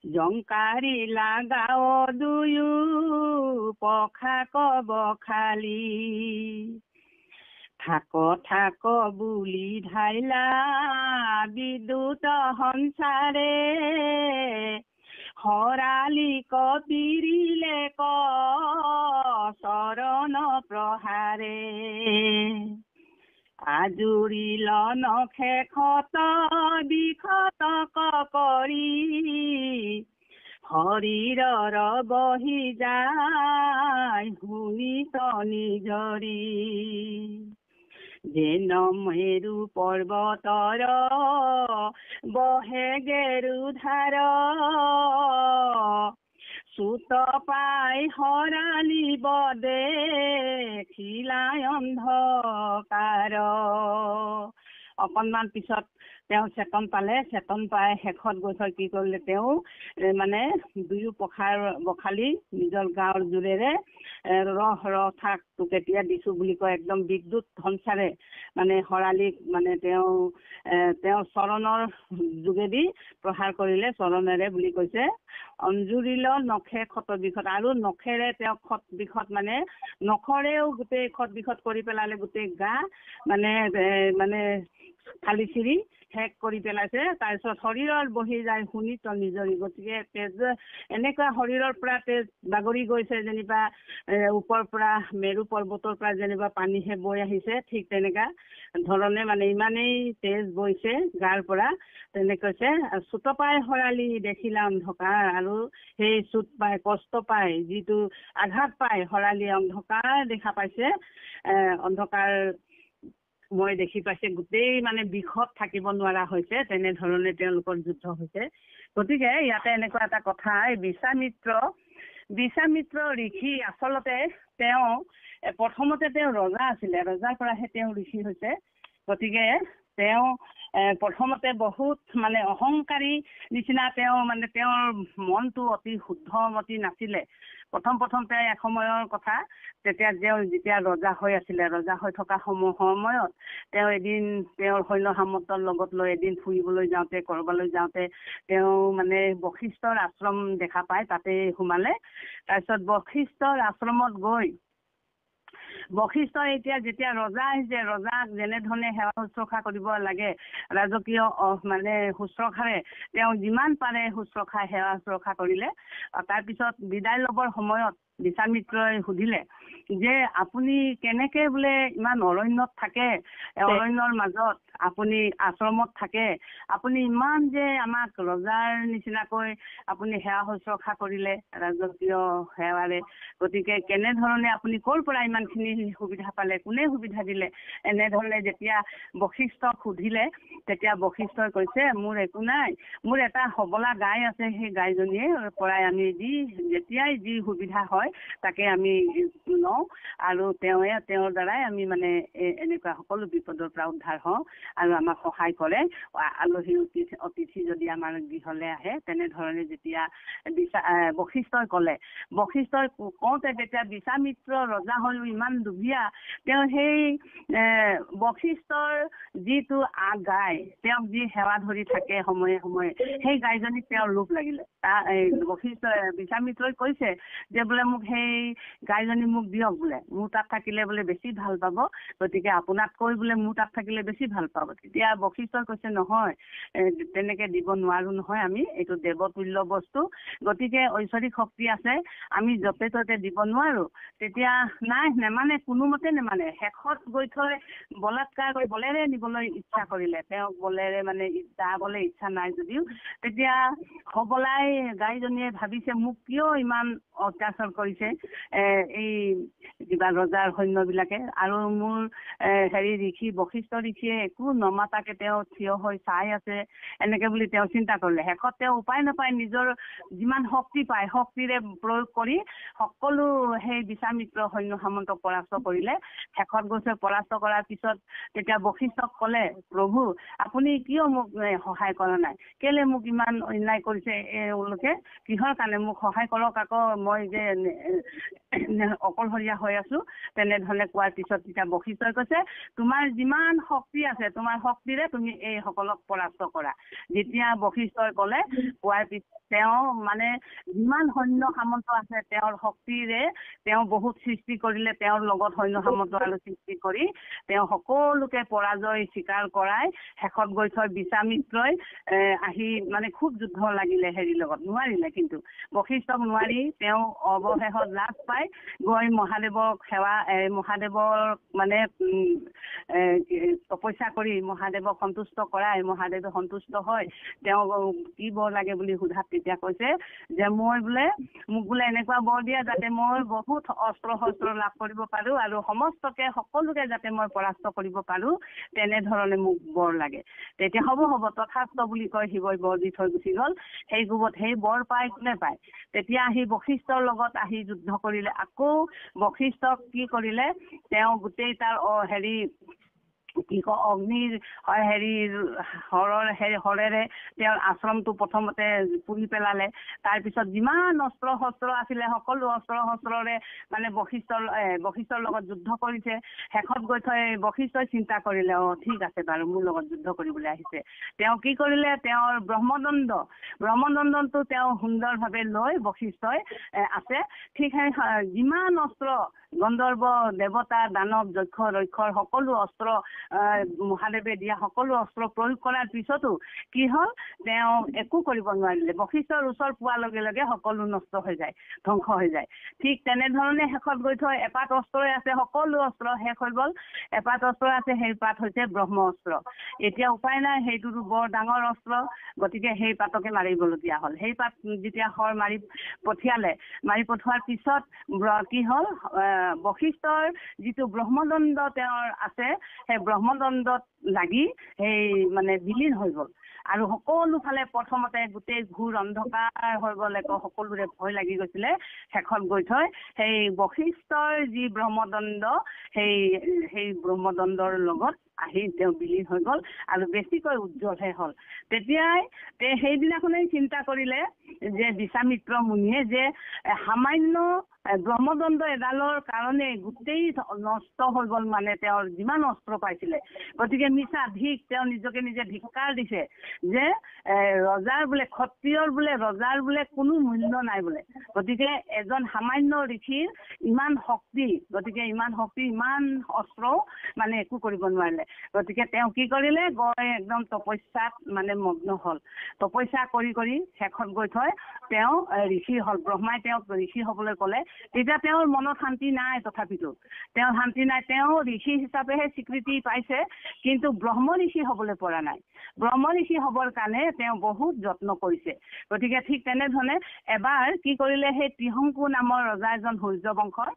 জংকাৰি লাগাও দুয়ো পখাক বখালি থাক বুলি ধাইলা বিদ্যুত সঞ্চাৰে হৰালি কপিৰিলে চৰণ প্ৰহাৰে আজুৰিল নখে ক্ষত বিক্ষত কৰি শৰীৰৰ বহি যায় শুনিত নিজৰি যেন মেৰু পৰ্বতৰ বহে গেৰুধাৰ চুত পাই হৰালিব দেখিলাই অন্ধকাৰ অকণমান পিছত তেওঁ চেতন পালে চেতন পাই শেষত গৈ থৈ কি কৰিলে তেওঁ মানে দুয়ো বখালি নিজৰ গাঁৱৰ জোৰেৰে ৰহ থাক তোক এতিয়া দিছোঁ বুলি কয় একদম বিদ্যুৎ সঞ্চাৰে মানে শৰালীক মানে তেওঁ চৰণৰ যোগেদি প্ৰহাৰ কৰিলে চৰণেৰে বুলি কৈছে অঞ্জুৰিল নখে ক্ষত বিক্ষত আৰু নখেৰে তেওঁ ক্ষত বিক্ষত মানে নখৰেও গোটেই ক্ষত বিক্ষত কৰি পেলালে গোটেই গা মানে খালি চিৰি শেষ কৰি পেলাইছে তাৰপিছত শৰীৰৰ বহি যায় শুনিত নিজৰি গতিকে তেজ এনেকুৱা শৰীৰৰ পৰা তেজ বাগৰি গৈছে যেনিবা ওপৰৰ পৰা মেৰু পৰ্বতৰ পৰা যেনিবা পানীহে বৈ আহিছে ঠিক তেনেকুৱা ধৰণে মানে ইমানেই তেজ বৈছে গাৰ পৰা তেনেকৈ কৈছে চুত পাই শৰালি দেখিলা অন্ধকাৰ আৰু সেই চুত পাই কষ্ট পাই যিটো আঘাত পাই শৰালি অন্ধকাৰ দেখা পাইছে অন্ধকাৰ মই দেখি পাইছে গোটেই মানে বিষত থাকিব নোৱাৰা হৈছে তেনেধৰণে তেওঁলোকৰ যুদ্ধ হৈছে গতিকে ইয়াতে এনেকুৱা এটা কথা এই বিশ্বামিত্ৰ ঋষি আচলতে তেওঁ প্ৰথমতে তেওঁ ৰজা আছিলে ৰজাৰ পৰাহে তেওঁ ঋষি হৈছে গতিকে তেওঁ প্ৰথমতে বহুত মানে অহংকাৰী নিচিনা তেওঁ মানে তেওঁৰ মনটো অতি শুদ্ধমতি নাছিলে প্ৰথম এসময়ৰ কথা তেতিয়া তেওঁ যেতিয়া ৰজা হৈ আছিলে ৰজা হৈ থকা সময়ত তেওঁ এদিন তেওঁৰ সৈন্য সামন্তৰ লগত লৈ এদিন ফুৰিবলৈ যাওঁতে কৰবালৈ যাওঁতে তেওঁ মানে বশিষ্ঠৰ আশ্ৰম দেখা পায় তাতে সোমালে তাৰপিছত বশিষ্ঠৰ আশ্ৰমত গৈ বশিষ্ঠই এতিয়া যেতিয়া ৰজা আহিছে ৰজাক যেনেধৰণে সেৱা শুশ্ৰূষা কৰিব লাগে ৰাজকীয় মানে শুশ্ৰূষাৰে তেওঁ যিমান পাৰে শুশ্ৰূষা সেৱা শুশ্ৰূষা কৰিলে তাৰপিছত বিদায় ল'বৰ সময়ত বিশ্বামিত্ৰই সুধিলে যে আপুনি কেনেকে বোলে ইমান অৰণ্যত থাকে অৰণ্যৰ মাজত আপুনি আশ্ৰমত থাকে আপুনি ইমান যে আমাক ৰজাৰ নিচিনাকৈ আপুনি সেৱা শুশ্ৰূষা কৰিলে ৰাজকীয় সেৱাৰে গতিকে কেনেধৰণে আপুনি ক'ৰ পৰা ইমানখিনি সুবিধা পালে কোনে সুবিধা দিলে এনেধৰণে যেতিয়া বশিষ্ঠক সুধিলে তেতিয়া বশিষ্ঠই কৈছে মোৰ একো নাই মোৰ এটা সবলা গাই আছে সেই গাইজনীয়ে পৰাই আমি যেতিয়াই যি সুবিধা হয় তাকে আমি লওঁ আৰু তেওঁৰ দ্বাৰাই আমি মানে এনেকুৱা সকলো বিপদৰ পৰা উদ্ধাৰ হওঁ আৰু আমাক সহায় কৰে আলহী অতিথি যদি আমাৰ গৃহলৈ আহে তেনেধৰণে যেতিয়া বশিষ্ঠই ক'লে বশিষ্ঠই কওঁতে তেতিয়া বিশ্বামিত্ৰ ৰজা হৈও ইমান দুখীয়া তেওঁ সেই বশিষ্ঠৰ যিটো গাই তেওঁক যি সেৱা ধৰি থাকে সময়ে সময়ে সেই গাইজনীক তেওঁৰ লোভ লাগিলে বিশ্বামিত্ৰই কৈছে যে বোলে মোক সেই গাইজনী মোক দিয়ক বোলে মোৰ তাত থাকিলে বোলে বেছি ভাল পাব গতিকে আপোনাতকৈ বোলে মোৰ তাত থাকিলে বেছি ভাল পাব তেতিয়া বশিষ্ঠই কৈছে নহয় তেনেকে দিব নোৱাৰো নহয় আমি এইটো দেৱতুল্য বস্তু গতিকে ঐশ্বৰিক শক্তি আছে আমি য'তে ত'তে দিব নোৱাৰো তেতিয়া নাই নেমানে কোনোমতে নেমানে শেষত গৈ থৈ বলাৎকাৰ কৰি বলেৰে নিবলৈ ইচ্ছা কৰিলে তেওঁক বলেৰে মানে যাবলৈ ইচ্ছা নাই যদিও তেতিয়া সবলাই গাইজনীয়ে ভাবিছে মোক কিয় ইমান অত্যাচাৰ কৰিছে এই কিবা ৰজাৰ সৈন্যবিলাকে আৰু মোৰ ঋষি বশিষ্ঠ ঋষিয়ে একো নমাতাকে তেওঁ থিয় হৈ চাই আছে এনেকে বুলি তেওঁ চিন্তা কৰিলে শেষত তেওঁ উপায় নাপায় নিজৰ যিমান শক্তি পায় শক্তিৰে প্ৰয়োগ কৰি সকলো সেই বিশ্বামিত্ৰ সৈন্য সামন্তক পৰাস্ত কৰিলে শেষত গৈছে পৰাস্ত কৰাৰ পিছত তেতিয়া বশিষ্ঠক ক'লে প্ৰভু আপুনি কিয় মোক সহায় কৰা নাই কেলে মোক ইমান অন্যায় কৰিছে এওঁলোকে কিহৰ কাৰণে মোক সহায় কৰক আকৌ মই যে অকলশৰীয়া হৈ আছো তেনেধৰণে কোৱাৰ পিছত তেতিয়া বশিষ্ঠই কৈছে তোমাৰ যিমান শক্তি আছে তোমাৰ শক্তিৰে তুমি এই সকলক পৰাস্ত কৰা। যেতিয়া বশিষ্ঠই ক'লে কোৱাৰ পিছত তেওঁ মানে যিমান সৈন্য সামন্ত আছে তেওঁৰ শক্তিৰে তেওঁ বহুত সৃষ্টি কৰিলে, তেওঁৰ লগত সৈন্য সামন্ত আৰু সৃষ্টি কৰি তেওঁ সকলোকে পৰাজয় স্বীকাৰ কৰাই শেষত গৈ থৈ বিশ্বামিত্ৰই আহি মানে খুব যুদ্ধ লাগিলে হেৰিৰ লগত, নোৱাৰিলে কিন্তু বশিষ্ঠক নোৱাৰি তেওঁ অৱশেষত লাজ পাই গৈ মহাদেৱক সেৱা মহাদেৱৰ মানে তপস্যা কৰি মহাদেৱক সন্তুষ্ট কৰাই মহাদেৱে সন্তুষ্ট হয় তেওঁ কি বৰ লাগে বুলি সোধাত তেতিয়া কৈছে যে মই বোলে মোক বোলে এনেকুৱা বৰ দিয়া যাতে মই বহুত অস্ত্ৰ শস্ত্ৰ লাভ কৰিব পাৰোঁ আৰু সমস্তকে সকলোকে যাতে মই পৰাস্ত কৰিব পাৰোঁ তেনেধৰণে মোক বৰ লাগে। তেতিয়া হ'ব তথাস্থ বুলি কয় শিৱই বৰ দি থৈ গুচি গ'ল। সেই কোবত সেই বৰ পায় কোনে পায়? তেতিয়া আহি বশিষ্ঠৰ লগত আহি যুদ্ধ কৰিলে। আকৌ বশিষ্ঠক কি কৰিলে তেওঁ গোটেই তাৰ হেৰি কি কয় অগ্নিৰ হৰেৰে তেওঁৰ আশ্ৰমটো প্ৰথমতে পুৰি পেলালে। তাৰপিছত যিমান অস্ত্ৰ শস্ত্ৰ আছিলে সকলো অস্ত্ৰ শস্ত্ৰৰে মানে বশিষ্ঠৰ লগত যুদ্ধ কৰিছে। শেষত গৈ থৈ বশিষ্ঠই চিন্তা কৰিলে ঠিক আছে বাৰু মোৰ লগত যুদ্ধ কৰিবলৈ আহিছে। তেওঁ কি কৰিলে তেওঁৰ ব্ৰহ্মদণ্ডটো তেওঁ সুন্দৰভাৱে লৈ বশিষ্ঠই আছে। ঠিক সেই যিমান অস্ত্ৰ গন্ধৰ্ব দেৱতা দানৱ যক্ষ ৰক্ষৰ সকলো অস্ত্ৰ মহাদেৱে দিয়া সকলো অস্ত্ৰ প্ৰয়োগ কৰাৰ পিছতো কি হ'ল তেওঁ একো কৰিব নোৱাৰিলে। বশিষ্ঠৰ ওচৰ পোৱাৰ লগে লগে সকলো নষ্ট হৈ যায়, ধ্বংস হৈ যায়। ঠিক তেনেধৰণে শেষত গৈ থৈ এপাত অস্ত্ৰই আছে, সকলো অস্ত্ৰ শেষ হৈ গ'ল। এপাত অস্ত্ৰ আছে, সেই পাত হৈছে ব্ৰহ্ম অস্ত্ৰ। এতিয়া উপায় নাই, সেইটোতো বৰ ডাঙৰ অস্ত্ৰ, গতিকে সেই পাতকে মাৰিবলগীয়া হ'ল। সেই পাত যেতিয়া মাৰি পঠিওৱাৰ পিছত কি হ'ল বশিষ্ঠৰ যিটো ব্ৰহ্মদণ্ড তেওঁৰ আছে সেই ব্ৰহ্মদণ্ডত লাগি সেই মানে বিলীন হৈ গ'ল। আৰু সকলো ফালে প্ৰথমতে গোটেই ঘূৰ অন্ধকাৰ হৈ গ'ল, সকলোৰে ভয় লাগি গৈছিলে। শেষত গৈ থৈ সেই বশিষ্ঠৰ যি ব্ৰহ্মদণ্ড সেই ব্ৰহ্মদণ্ডৰ লগত আহি তেওঁ বিলীন হৈ গ'ল আৰু বেছিকৈ উজ্জ্বলহে হ'ল। তেতিয়াই সেইদিনাখনেই চিন্তা কৰিলে যে বিশ্বামিত্ৰ মুনিয়ে যে সামান্য ব্ৰহ্মদণ্ড এডালৰ কাৰণে গোটেই নষ্ট হৈ গ'ল মানে তেওঁৰ যিমান অস্ত্ৰ পাইছিলে। গতিকে মিছা তেওঁ নিজকে নিজে ধিক্কাৰ দিছে যে ৰজাৰ বোলে ক্ষত্ৰিয়ৰ বোলে ৰজাৰ বোলে কোনো মূল্য নাই বোলে। গতিকে এজন সামান্য ঋষিৰ ইমান শক্তি, ইমান অস্ত্ৰও মানে একো কৰিব নোৱাৰিলে। গতিকে তেওঁ কি কৰিলে গৈ একদম তপস্যাত মানে মগ্ন হ'ল। তপস্যা কৰি কৰি শেষত গৈ থৈ তেওঁ ঋষি হ'ল। ব্ৰহ্মাই তেওঁক ঋষি হ'বলৈ ক'লে। তেতিয়া তেওঁৰ মনত শান্তি নাই, তথাপিতো তেওঁৰ শান্তি নাই। তেওঁ ঋষি হিচাপেহে স্বীকৃতি পাইছে, কিন্তু ব্ৰহ্ম ঋষি হ'বলৈ পৰা নাই। ব্ৰহ্ম ঋষি হ'বৰ কাৰণে তেওঁ বহুত যত্ন কৰিছে। গতিকে ঠিক তেনেধৰণে এবাৰ কি কৰিলে সেই ত্ৰিশংকু নামৰ ৰজা এজন সূৰ্য বংশৰ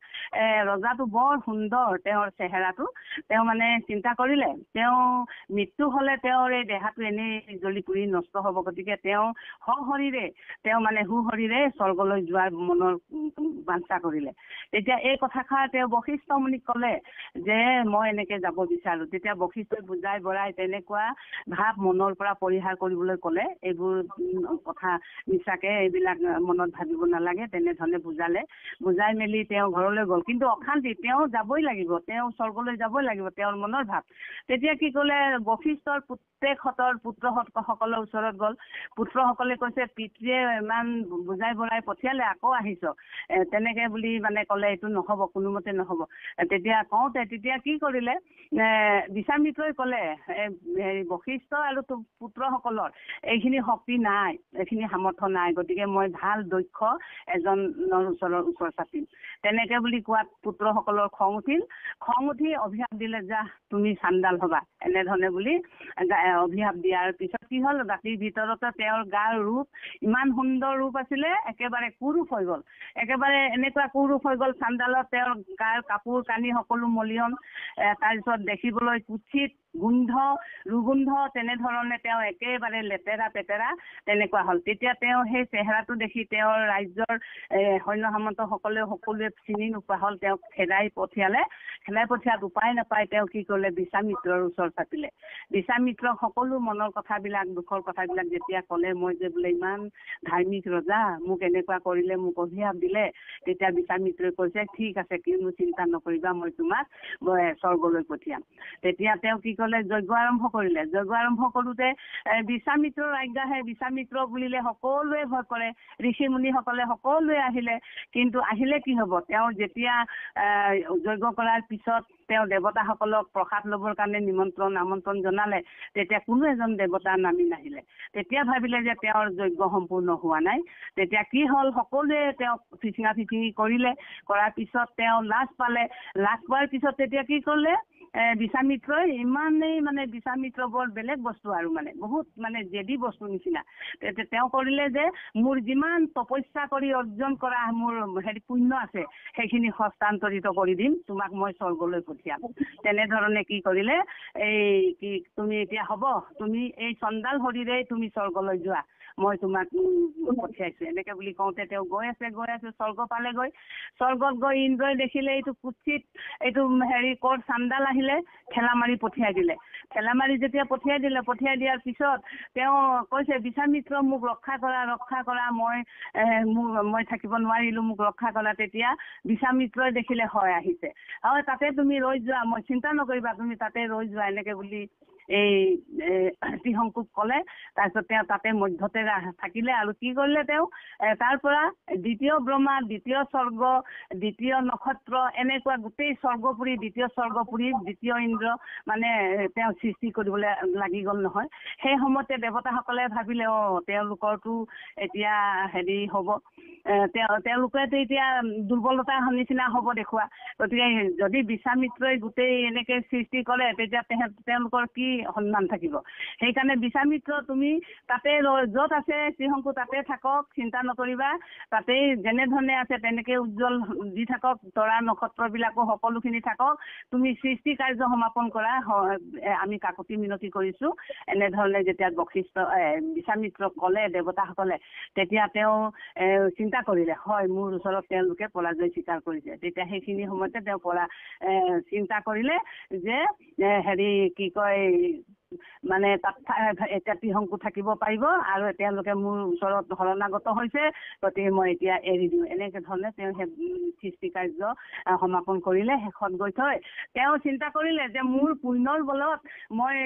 ৰজাটো বৰ সুন্দৰ তেওঁৰ চেহেৰাটো। তেওঁ মানে চিন্তা কৰিলে তেওঁ মৃত্যু হ'লে তেওঁৰ এই দেহাটো এনেই জ্বলি পুৰি নষ্ট হ'ব। গতিকে তেওঁ সুশৰীৰে স্বৰ্গলৈ যোৱাৰ মনৰ বাঞ্ছা কৰিলে। তেতিয়া এই কথাষাৰ তেওঁ বশিষ্ঠ মুনিক ক'লে যে মই এনেকে যাব বিচাৰোঁ। তেতিয়া বশিষ্ঠই বুজাই বঢ়াই তেনেকুৱা ভাৱ মনৰ পৰা পৰিহাৰ কৰিবলৈ ক'লে। এইবোৰ কথা মিছাকে এইবিলাক মনত ভাবিব নালাগে, তেনেধৰণে বুজাই মেলি তেওঁ ঘৰলৈ গ'ল। কিন্তু অশান্তি, তেওঁ যাবই লাগিব, তেওঁ স্বৰ্গলৈ যাবই লাগিব, তেওঁৰ মনৰ ভাৱ। তেতিয়া কি ক'লে বশিষ্ঠৰ পুত্ৰসকলৰ ওচৰত গ'ল। পুত্ৰসকলে কৈছে পিতৃয়ে ইমান বুজাই বঢ়াই পঠিয়ালে, আকৌ আহিছ তেনেকে বুলি মানে ক'লে এইটো নহ'ব, কোনোমতে নহ'ব। তেতিয়া কি কৰিলে বিশ্বামিত্ৰই ক'লে বশিষ্ঠ আৰু পুত্ৰসকলৰ এইখিনি শক্তি নাই, এইখিনি সামৰ্থ্য নাই, গতিকে মই ভাল দক্ষ এজনৰ ওচৰ চাপিম। তেনেকে বুলি কোৱাত পুত্ৰসকলৰ খং উঠি অভিশাপ দিলে, যা তুমি চাণ্ডাল হ'বা, এনেধৰণে বুলি অভিশাপ দিয়াৰ পিছত কি হ'ল ৰাতিৰ ভিতৰতে তেওঁৰ গাৰ ৰূপ ইমান সুন্দৰ ৰূপ আছিলে, একেবাৰে কুৰূপ হৈ গ'ল। একেবাৰে এনেকুৱা কুৰূপ হৈ গ'ল চাণ্ডালত, তেওঁৰ গাৰ কাপোৰ কানি সকলো মলিয়ন, তাৰপিছত দেখিবলৈ কুৎসিত, ৰুগোন্ধ, তেনেধৰণে তেওঁ একেবাৰে লেতেৰা পেতেৰা তেনেকুৱা হ'ল। তেতিয়া তেওঁ সেই চেহেৰাটো দেখি তেওঁৰ ৰাজ্যৰ সৈন্য সামন্তসকলেও সকলোৱে চিনি নোপোৱা হ'ল। তেওঁক খেদাই পঠিয়াত উপায় নাপায় তেওঁ কি কৰিলে বিশ্বামিত্ৰৰ ওচৰ চাপিলে। বিশ্বামিত্ৰক সকলো মনৰ কথাবিলাক, দুখৰ কথাবিলাক যেতিয়া ক'লে, মই যে বোলে ইমান ধাৰ্মিক ৰজা, মোক এনেকুৱা কৰিলে, মোক অভিশাপ দিলে, তেতিয়া বিশ্বামিত্ৰই কৈছে ঠিক আছে, কিনো চিন্তা নকৰিবা, মই তোমাক স্বৰ্গলৈ পঠিয়াম। তেতিয়া তেওঁ কি ক'লে যজ্ঞ আৰম্ভ কৰিলে। যজ্ঞ আৰম্ভ কৰোঁতে বিশ্বামিত্ৰৰ আজ্ঞাহে, বিশ্বামিত্ৰ বুলিলে সকলোৱে ভয় কৰে, ঋষি মুনিসকলে সকলোৱে আহিলে। কিন্তু আহিলে কি হ'ব, তেওঁ যেতিয়া যজ্ঞ কৰাৰ পিছত তেওঁ দেৱতাসকলক প্ৰসাদ ল'বৰ কাৰণে আমন্ত্ৰণ জনালে, তেতিয়া কোনো এজন দেৱতা নামি নাহিলে। তেতিয়া ভাবিলে যে তেওঁৰ যজ্ঞ সম্পূৰ্ণ হোৱা নাই। তেতিয়া কি হ'ল, সকলোৱে তেওঁক ফিচিঙা ফিচিঙি কৰিলে। কৰাৰ পিছত তেওঁ লাজ পালে। লাজ পোৱাৰ পিছত তেতিয়া কি কৰিলে, বিশ্বামিত্ৰই ইমানেই বিশ্বামিত্ৰ বৰ বেলেগ বস্তু আৰু বহুত জেদি বস্তু নিচিনা। তেওঁ কৰিলে যে মোৰ যিমান তপস্যা কৰি অৰ্জন কৰা মোৰ পুণ্য আছে সেইখিনি হস্তান্তৰিত কৰি দিম, তোমাক মই স্বৰ্গলৈ পঠিয়াম। তেনেধৰণে কি কৰিলে, তুমি এতিয়া হ'ব, তুমি এই চণ্ডাল শৰীৰেই তুমি স্বৰ্গলৈ যোৱা, মই তোমাক পঠিয়াইছো। এনেকে বুলি কওঁতে তেওঁ গৈ আছে স্বৰ্গ পালেগৈ। স্বৰ্গত গৈ ইন্দ্ৰই দেখিলে এইটো কুচিত, এইটো ক'ৰ চাণ্ডাল আহিলে, ঠেলা মাৰি পঠিয়াই দিলে। ঠেলা মাৰি যেতিয়া পঠিয়াই দিয়াৰ পিছত তেওঁ কৈছে, বিশ্বামিত্ৰ মোক ৰক্ষা কৰা, মই থাকিব নোৱাৰিলো, মোক ৰক্ষা কৰা। তেতিয়া বিশ্বামিত্ৰই দেখিলে হয় আহিছে, হয় তাতে তুমি ৰৈ যোৱা, মই চিন্তা নকৰিবা, তুমি তাতে ৰৈ যোৱা, এনেকে বুলি ত্ৰিশংকুক ক'লে। তাৰপিছত তেওঁ তাতে মধ্যতে থাকিলে। আৰু কি কৰিলে, তেওঁ তাৰ পৰা দ্বিতীয় ব্ৰহ্মা, দ্বিতীয় স্বৰ্গ, দ্বিতীয় নক্ষত্ৰ, এনেকুৱা গোটেই স্বৰ্গপুৰী, দ্বিতীয় স্বৰ্গপুৰী, দ্বিতীয় ইন্দ্ৰ তেওঁ সৃষ্টি কৰিবলৈ লাগি গ'ল নহয়। সেই সময়তে দেৱতাসকলে ভাবিলে, তেওঁলোকৰতো এতিয়া হ'ব, তেওঁলোকেতো এতিয়া দুৰ্বলতাৰ নিচিনা হ'ব দেখুওৱা। গতিকে যদি বিশ্বামিত্ৰই গোটেই এনেকে সৃষ্টি কৰে, তেতিয়া তেওঁলোকৰ কি সন্মান থাকিব। সেইকাৰণে বিশ্বামিত্ৰ তুমি তাতে য'ত আছে ত্ৰিশংকু তাতে থাকক, চিন্তা নকৰিবা, তাতেই যেনেধৰণে আছে তেনেকে উজ্জ্বল দি থাকক, তৰা নক্ষত্ৰবিলাকো সকলোখিনি থাকক, তুমি সৃষ্টি কাৰ্য সমাপন কৰা, আমি কাকতি মিনতি কৰিছো। এনেধৰণে যেতিয়া বিশ্বামিত্ৰক ক'লে দেৱতাসকলে, তেতিয়া তেওঁ চিন্তা কৰিলে, হয় মোৰ ওচৰত তেওঁলোকে পৰাজয় স্বীকাৰ কৰিছে। তেতিয়া সেইখিনি সময়তে তেওঁ চিন্তা কৰিলে যে কি কয়, তাত এতিয়া ত্ৰিশংকু থাকিব পাৰিব আৰু তেওঁলোকে মোৰ ওচৰত শৰণাগত হৈছে, গতিকে মই এতিয়া এৰি দিওঁ। এনেকে ধৰণে তেওঁ সৃষ্টি কাৰ্য সমাপন কৰিলে। শেষত গৈ থৈ তেওঁ চিন্তা কৰিলে যে মোৰ পুণ্যৰ বলত মই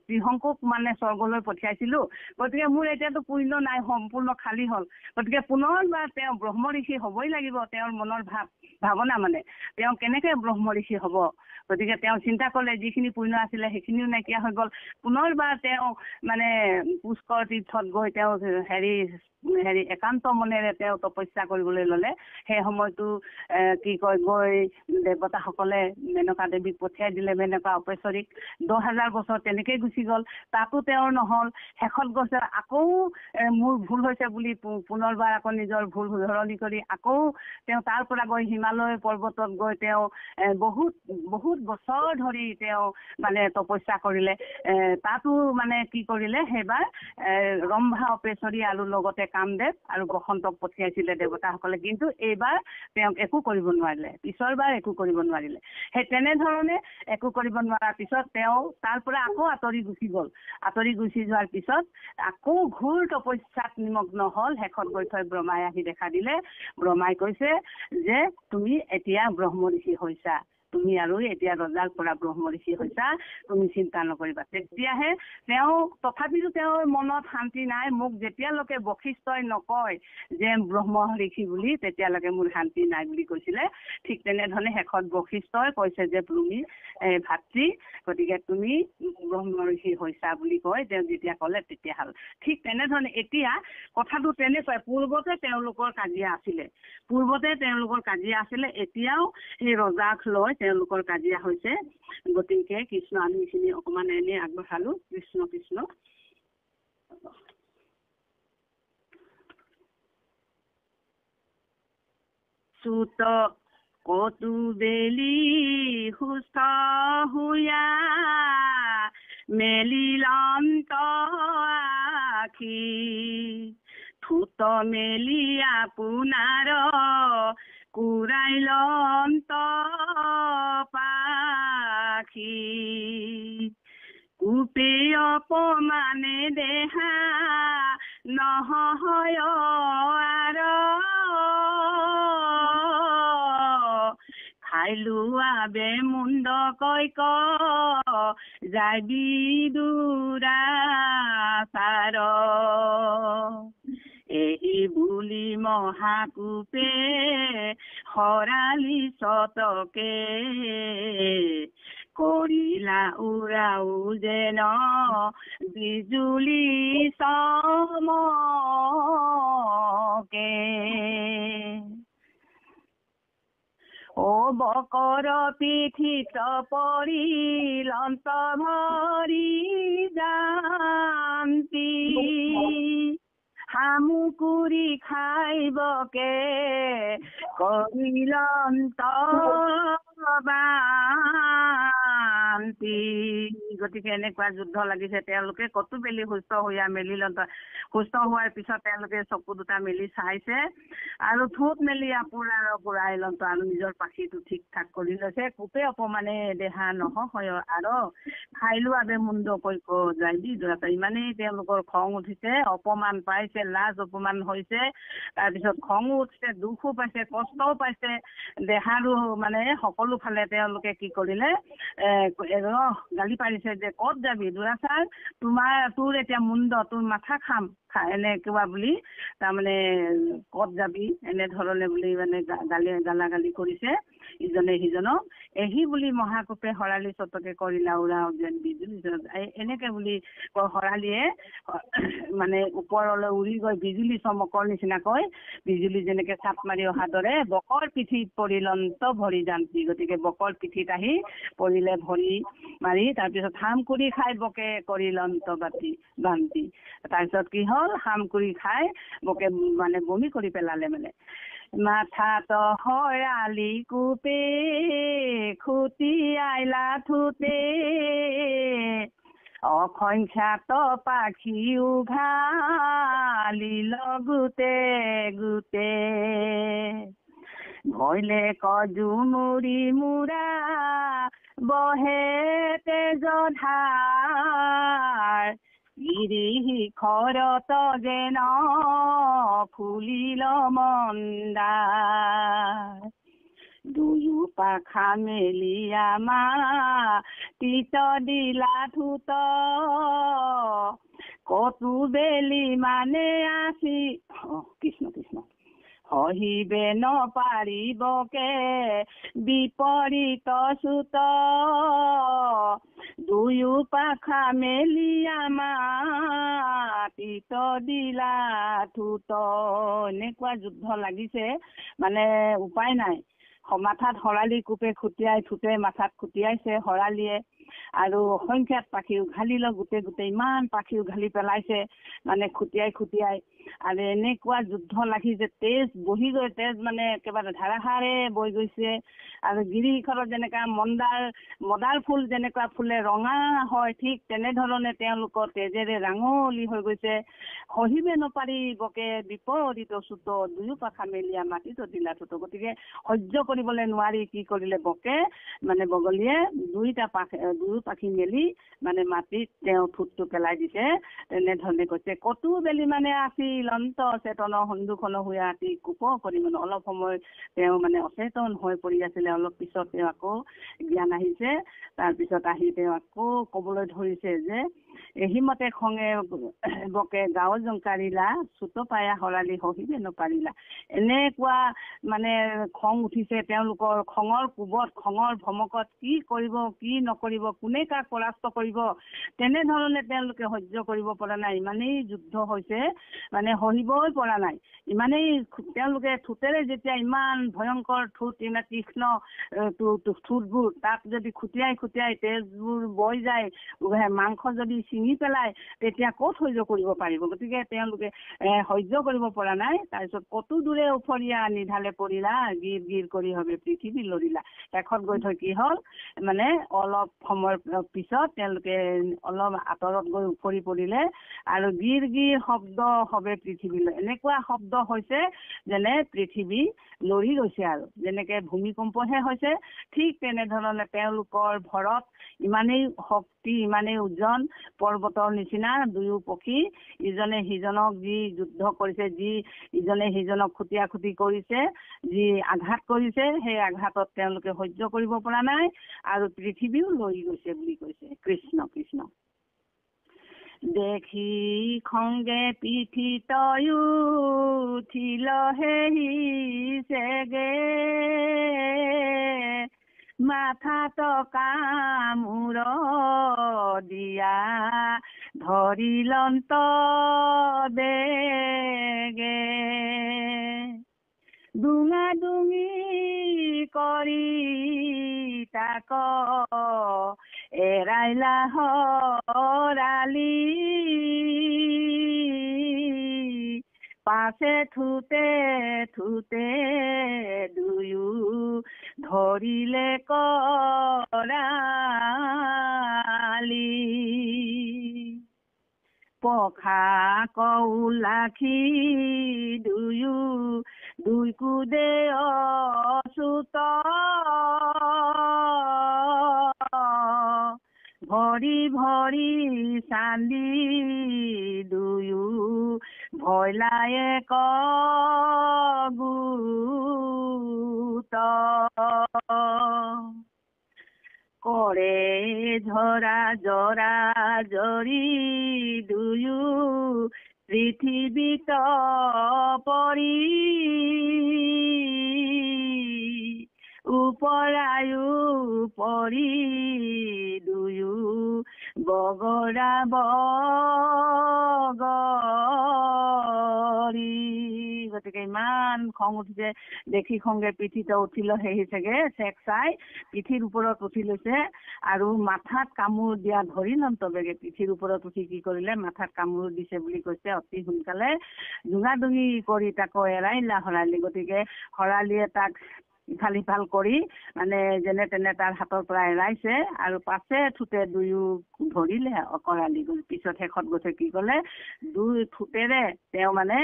ত্ৰিশংকুক স্বৰ্গলৈ পঠিয়াইছিলো, গতিকে মোৰ এতিয়াতো পুণ্য নাই, সম্পূৰ্ণ খালী হ'ল। গতিকে পুনৰবাৰ তেওঁ ব্ৰহ্ম ঋষি হ'বই লাগিব। তেওঁৰ মনৰ ভাৱনা তেওঁ কেনেকে ব্ৰহ্ম ঋষি হ'ব। গতিকে তেওঁ চিন্তা কৰিলে, যিখিনি পুণ্য আছিলে সেইখিনিও নাইকিয়া হৈ গ'ল। পুনৰবাৰ তেওঁ পুষ্কৰ তীৰ্থত গৈ তেওঁ একান্ত মনেৰে তেওঁ তপস্যা কৰিবলৈ ল'লে। সেই সময়তো কি কয়, গৈ দেৱতাসকলে মেনকা দেৱীক পঠিয়াই দিলে। মেনকা অপেশ্বৰীক 10,000 বছৰ তেনেকেই গুচি গ'ল, তাতো তেওঁৰ নহ'ল। শেষত গৈছে, আকৌ মোৰ ভুল হৈছে বুলি পুনৰবাৰ আকৌ নিজৰ ভুল শুধৰণি কৰি আকৌ তেওঁ তাৰ পৰা গৈ হিমালয় পৰ্বতত গৈ তেওঁ বহুত বছৰ ধৰি তেওঁ তপস্যা কৰিলে। তাতো কি কৰিলে, সেইবাৰ ৰম্ভা অপেশ্বৰী আৰু লগতে কামদেৱ আৰু বসন্তক পঠিয়াইছিলে দেৱতাসকলে, কিন্তু এইবাৰ তেওঁক একো কৰিব নোৱাৰিলে, পিছৰবাৰ একো কৰিব নোৱাৰিলে। সেই তেনেধৰণে একো কৰিব নোৱাৰাৰ পিছত তেওঁ তাৰ পৰা আকৌ আঁতৰি গুচি গ'ল। আঁতৰি গুচি যোৱাৰ পিছত আকৌ ঘোৰ তপস্যাত নিমগ্ন হ'ল। শেষত গৈ থৈ ব্ৰহ্মাই আহি দেখা দিলে। ব্ৰহ্মাই কৈছে যে তুমি এতিয়া ব্ৰহ্ম ঋষি হৈছা, তুমি আৰু এতিয়া ৰজাৰ পৰা ব্ৰহ্ম ঋষি হৈছা, তুমি চিন্তা নকৰিবা। তেতিয়াহে তথাপিতো তেওঁৰ মনত শান্তি নাই। মোক যেতিয়ালৈকে বশিষ্ঠই নকয় যে ব্ৰহ্ম ঋষি বুলি, তেতিয়ালৈকে মোৰ শান্তি নাই বুলি কৈছিলে। ঠিক তেনেধৰণে শেষত বশিষ্ঠই কৈছে যে তুমি ভাতৃ, গতিকে তুমি ব্ৰহ্ম ঋষি হৈছা বুলি কয়। তেওঁ যেতিয়া ক'লে তেতিয়া হ'ল। ঠিক তেনেধৰণে এতিয়া কথাটো তেনেকুৱাই। পূৰ্বতে তেওঁলোকৰ কাজিয়া আছিলে, এতিয়াও সেই ৰজাক লৈ তেওঁলোকৰ কাজিয়া হৈছে। গতিকে কৃষ্ণ, আমি এইখিনি অকণমান এনেই আগবঢ়ালো। কৃষ্ণ কৃষ্ণ। চুত কটু বেলি সুস্থ হুয়া মেলিলন্ত আখি, ঠুত মেলি আপোনাৰ কুৰাইলন্ত পাখি, কূপে অপমানে দেহা নহয় আৰ, খাইলো আবে মুণ্ড কৈক যায় বিদুৰাচাৰ এই বুলি মহাকূপে খৰালি চতকে কৰিলা উৰাও যেন বিজুলী চমকে ও বকৰ পিঠিত পৰিলন্ত ভৰি যান্তি হামুকুৰি খাইবকে কৰিলন্ত বান্তি গতিকে এনেকুৱা যুদ্ধ লাগিছে তেওঁলোকে কতো বেলি সুস্থ হোৱা মেলিলন্ত সুস্থ হোৱাৰ পিছত তেওঁলোকে চকু দুটা মেলি চাইছে আৰু থোপ মেলি পুৰাইলন্ত আৰু নিজৰ পাখিটো ঠিক ঠাক কৰি লৈছে কোপে অপমানে দেহা নহয় আৰু খাই লোৱাবে মুণ্ড কৈক যায় দি ইমানেই তেওঁলোকৰ খং উঠিছে অপমান পাইছে লাজ অপমান হৈছে তাৰপিছত খঙো উঠিছে দুখো পাইছে কষ্টও পাইছে দেহাৰো মানে সকলো ফালে তেওঁলোকে কি কৰিলে গালি পাৰিছে যে ক'ত যাবি দুৰাচাৰ তোৰ এতিয়া মুণ্ড তোৰ মাথা খাম এনে কিবা বুলি তাৰমানে ক'ত যাবি এনেধৰণে বুলি মানে গালাগালি কৰিছে ইজনে সিজনক এহি বুলি মহাকূপে শৰালী চতকে কৰিলা উৰাও যেন বিজুলী এনেকে বুলি শৰালীয়ে মানে ওপৰলৈ উৰি গৈ বিজুলী চমকৰ নিচিনাকৈ বিজুলী যেনেকে চাপ মাৰি অহাৰ দৰে বকৰ পিঠিত পৰিলন্ত ভৰি যান্তি গতিকে বকৰ পিঠিত আহি পৰিলে ভৰি মাৰি তাৰপিছত হাম কৰি খাই বকে কৰিলন্ত বান্তি তাৰপিছত কি হ'ল হাম কৰি খাই বকে মানে বমি কৰি পেলালে মানে মাথাত শৰালী কোপে খুটি আইলা থুতে অসংখ্যাত পাখি উঘালিল গোটে গোটে ভৈলে কজুমুৰি মুৰা বহে তেজধাৰ গিৰি শিখৰত যেন ফুলিল মন্দাৰ দুয়ো পাখা মেলি মাটিত দিলা থুত কতো বেলি মানে আছি কৃষ্ণ কৃষ্ণ সহিবে নপাৰিবকে বিপৰীত চুত দুয়ো পাখা মেলি মাটিত দিলা থুত এনেকুৱা যুদ্ধ লাগিছে মানে উপায় নাই মাথাত শৰালী কোপে খুটিয়াই থুতে মাথাত খুটিয়াইছে শৰালীয়ে আৰু অসংখ্যাত পাখি উঘালি গোটেই ইমান পাখি উঘালি পেলাইছে মানে খুটিয়াই আৰু এনেকুৱা যুদ্ধ লাগিছে তেজ বহি গৈ তেজ মানে একেবাৰে ধাৰাসাৰে বৈ গৈছে আৰু গিৰি শিখৰত যেনেকুৱা মদাৰ ফুল যেনেকুৱা ফুলে ৰঙা হয় ঠিক তেনেধৰণে তেওঁলোকৰ তেজেৰে ৰাঙলী হৈ গৈছে সহিবে নপাৰিবকে বিপৰীত চুত দুয়ো পাখা মেলিয়া মাটিত দিলা থুত গতিকে সহ্য কৰিবলৈ নোৱাৰি কি কৰিলে বকে মানে বগলীয়ে দুয়ো পাখি মেলি মানে মাটিত তেওঁ থুতটো পেলাই দিছে তেনেধৰণে কৈছে কতো বেলি মানে আছিল অন্ত চেতন সন্মুখৰ হৈ আতি কোপ কৰি মানে অলপ সময় তেওঁ মানে অচেতন হৈ পৰি আছিলে অলপ পিছত তেওঁ আকৌ জ্ঞান আহিছে তাৰপিছত আহি তেওঁ আকৌ ক'বলৈ ধৰিছে যে এহিমতে খঙে বকে গাঁও জংকাৰিলা চুত পায়া শৰালী সহিবে নপাৰিলা এনেকুৱা মানে খং উঠিছে তেওঁলোকৰ খঙৰ কোবত খঙৰ ভমকত কি কৰিব কি নকৰিব কোনে কাক পৰাস্ত কৰিব তেনেধৰণে তেওঁলোকে সহ্য কৰিব পৰা নাই ইমানেই যুদ্ধ হৈছে মানে সহিবই পৰা নাই ইমানেই তেওঁলোকে থুতেৰে যেতিয়া ইমান ভয়ংকৰ থুত ইমান তীক্ষ্ণ থুতবোৰ তাক যদি খুটিয়াই তেজবোৰ বৈ যায় মাংস যদি ছিঙি পেলাই তেতিয়া ক'ত সহ্য কৰিব পাৰিব গতিকে তেওঁলোকে সহ্য কৰিব পৰা নাই তাৰপিছত কতো দূৰে উফৰিয়া নিধালে পৰিলা গিৰ কৰি হবে পৃথিৱী লৰিলা শেষত গৈ থৈ কি হ'ল মানে অলপ সময়ৰ পিছত তেওঁলোকে অলপ আঁতৰত গৈ উফৰি পৰিলে আৰু গিৰ শব্দ হবে পৃথিৱীলৈ এনেকুৱা শব্দ হৈছে যেনে পৃথিৱী লৰি গৈছে আৰু যেনেকে ভূমিকম্পহে হৈছে ঠিক তেনেধৰণে তেওঁলোকৰ ভৰত ইমানেই শক্তি ইমানেই ওজন পৰ্বতৰ নিচিনা দুয়ো পক্ষী ইজনে সিজনক যি যুদ্ধ কৰিছে, যি ইজনে সিজনক খুটি কৰিছে, যি আঘাত কৰিছে, সেই আঘাতত তেওঁলোকে সহ্য কৰিব পৰা নাই আৰু পৃথিৱীও লৈ গৈছে বুলি কৈছে। কৃষ্ণ কৃষ্ণ। দেখি খংগে পিঠি তয়ো উঠিল হেহি চেগে, মাথাত কামোৰ দিয়া ধৰিলন্ত বেগে, ডুঙা ডুঙি কৰি তাক এৰাইলা হৰালি, পাছে থুতে দুয়ো ধৰিলে কৰালি, পখা কৌলাখি দুয়ো দুই কুদে অচুত, ভৰি ভৰি চান্দি দুয়ো ভয়লায়ে কগুত, কৰে ঝৰা জৰা জৰি দুয়ো পৃথিৱীত পৰি, উপৰায়ু পৰি দুয়ো বগৰা বগৰী। গতিকে ইমান খং উঠিছে, দেখি খংগে পিঠিত উঠিল সেই চাগে চেক চাই পিঠিৰ ওপৰত উঠি লৈছে আৰু মাথাত কামোৰ দিয়া ধৰিলন্ত বেগে পিঠিৰ ওপৰত উঠি কি কৰিলে, মাথাত কামোৰ দিছে বুলি কৈছে। অতি সোনকালে ডুঙা ডুঙি কৰি তাকো এৰাইলা হৰালি। গতিকে হৰালিয়ে তাক ইফাল সিফাল কৰি মানে যেনে তেনে তাৰ হাতৰ পৰা এৰাইছে আৰু পাছে থুতে দুয়ো ধৰিলে কৰালি। পিছত শেষত গৈছে কি ক'লে, দুই ঠোঁটেৰে তেওঁ মানে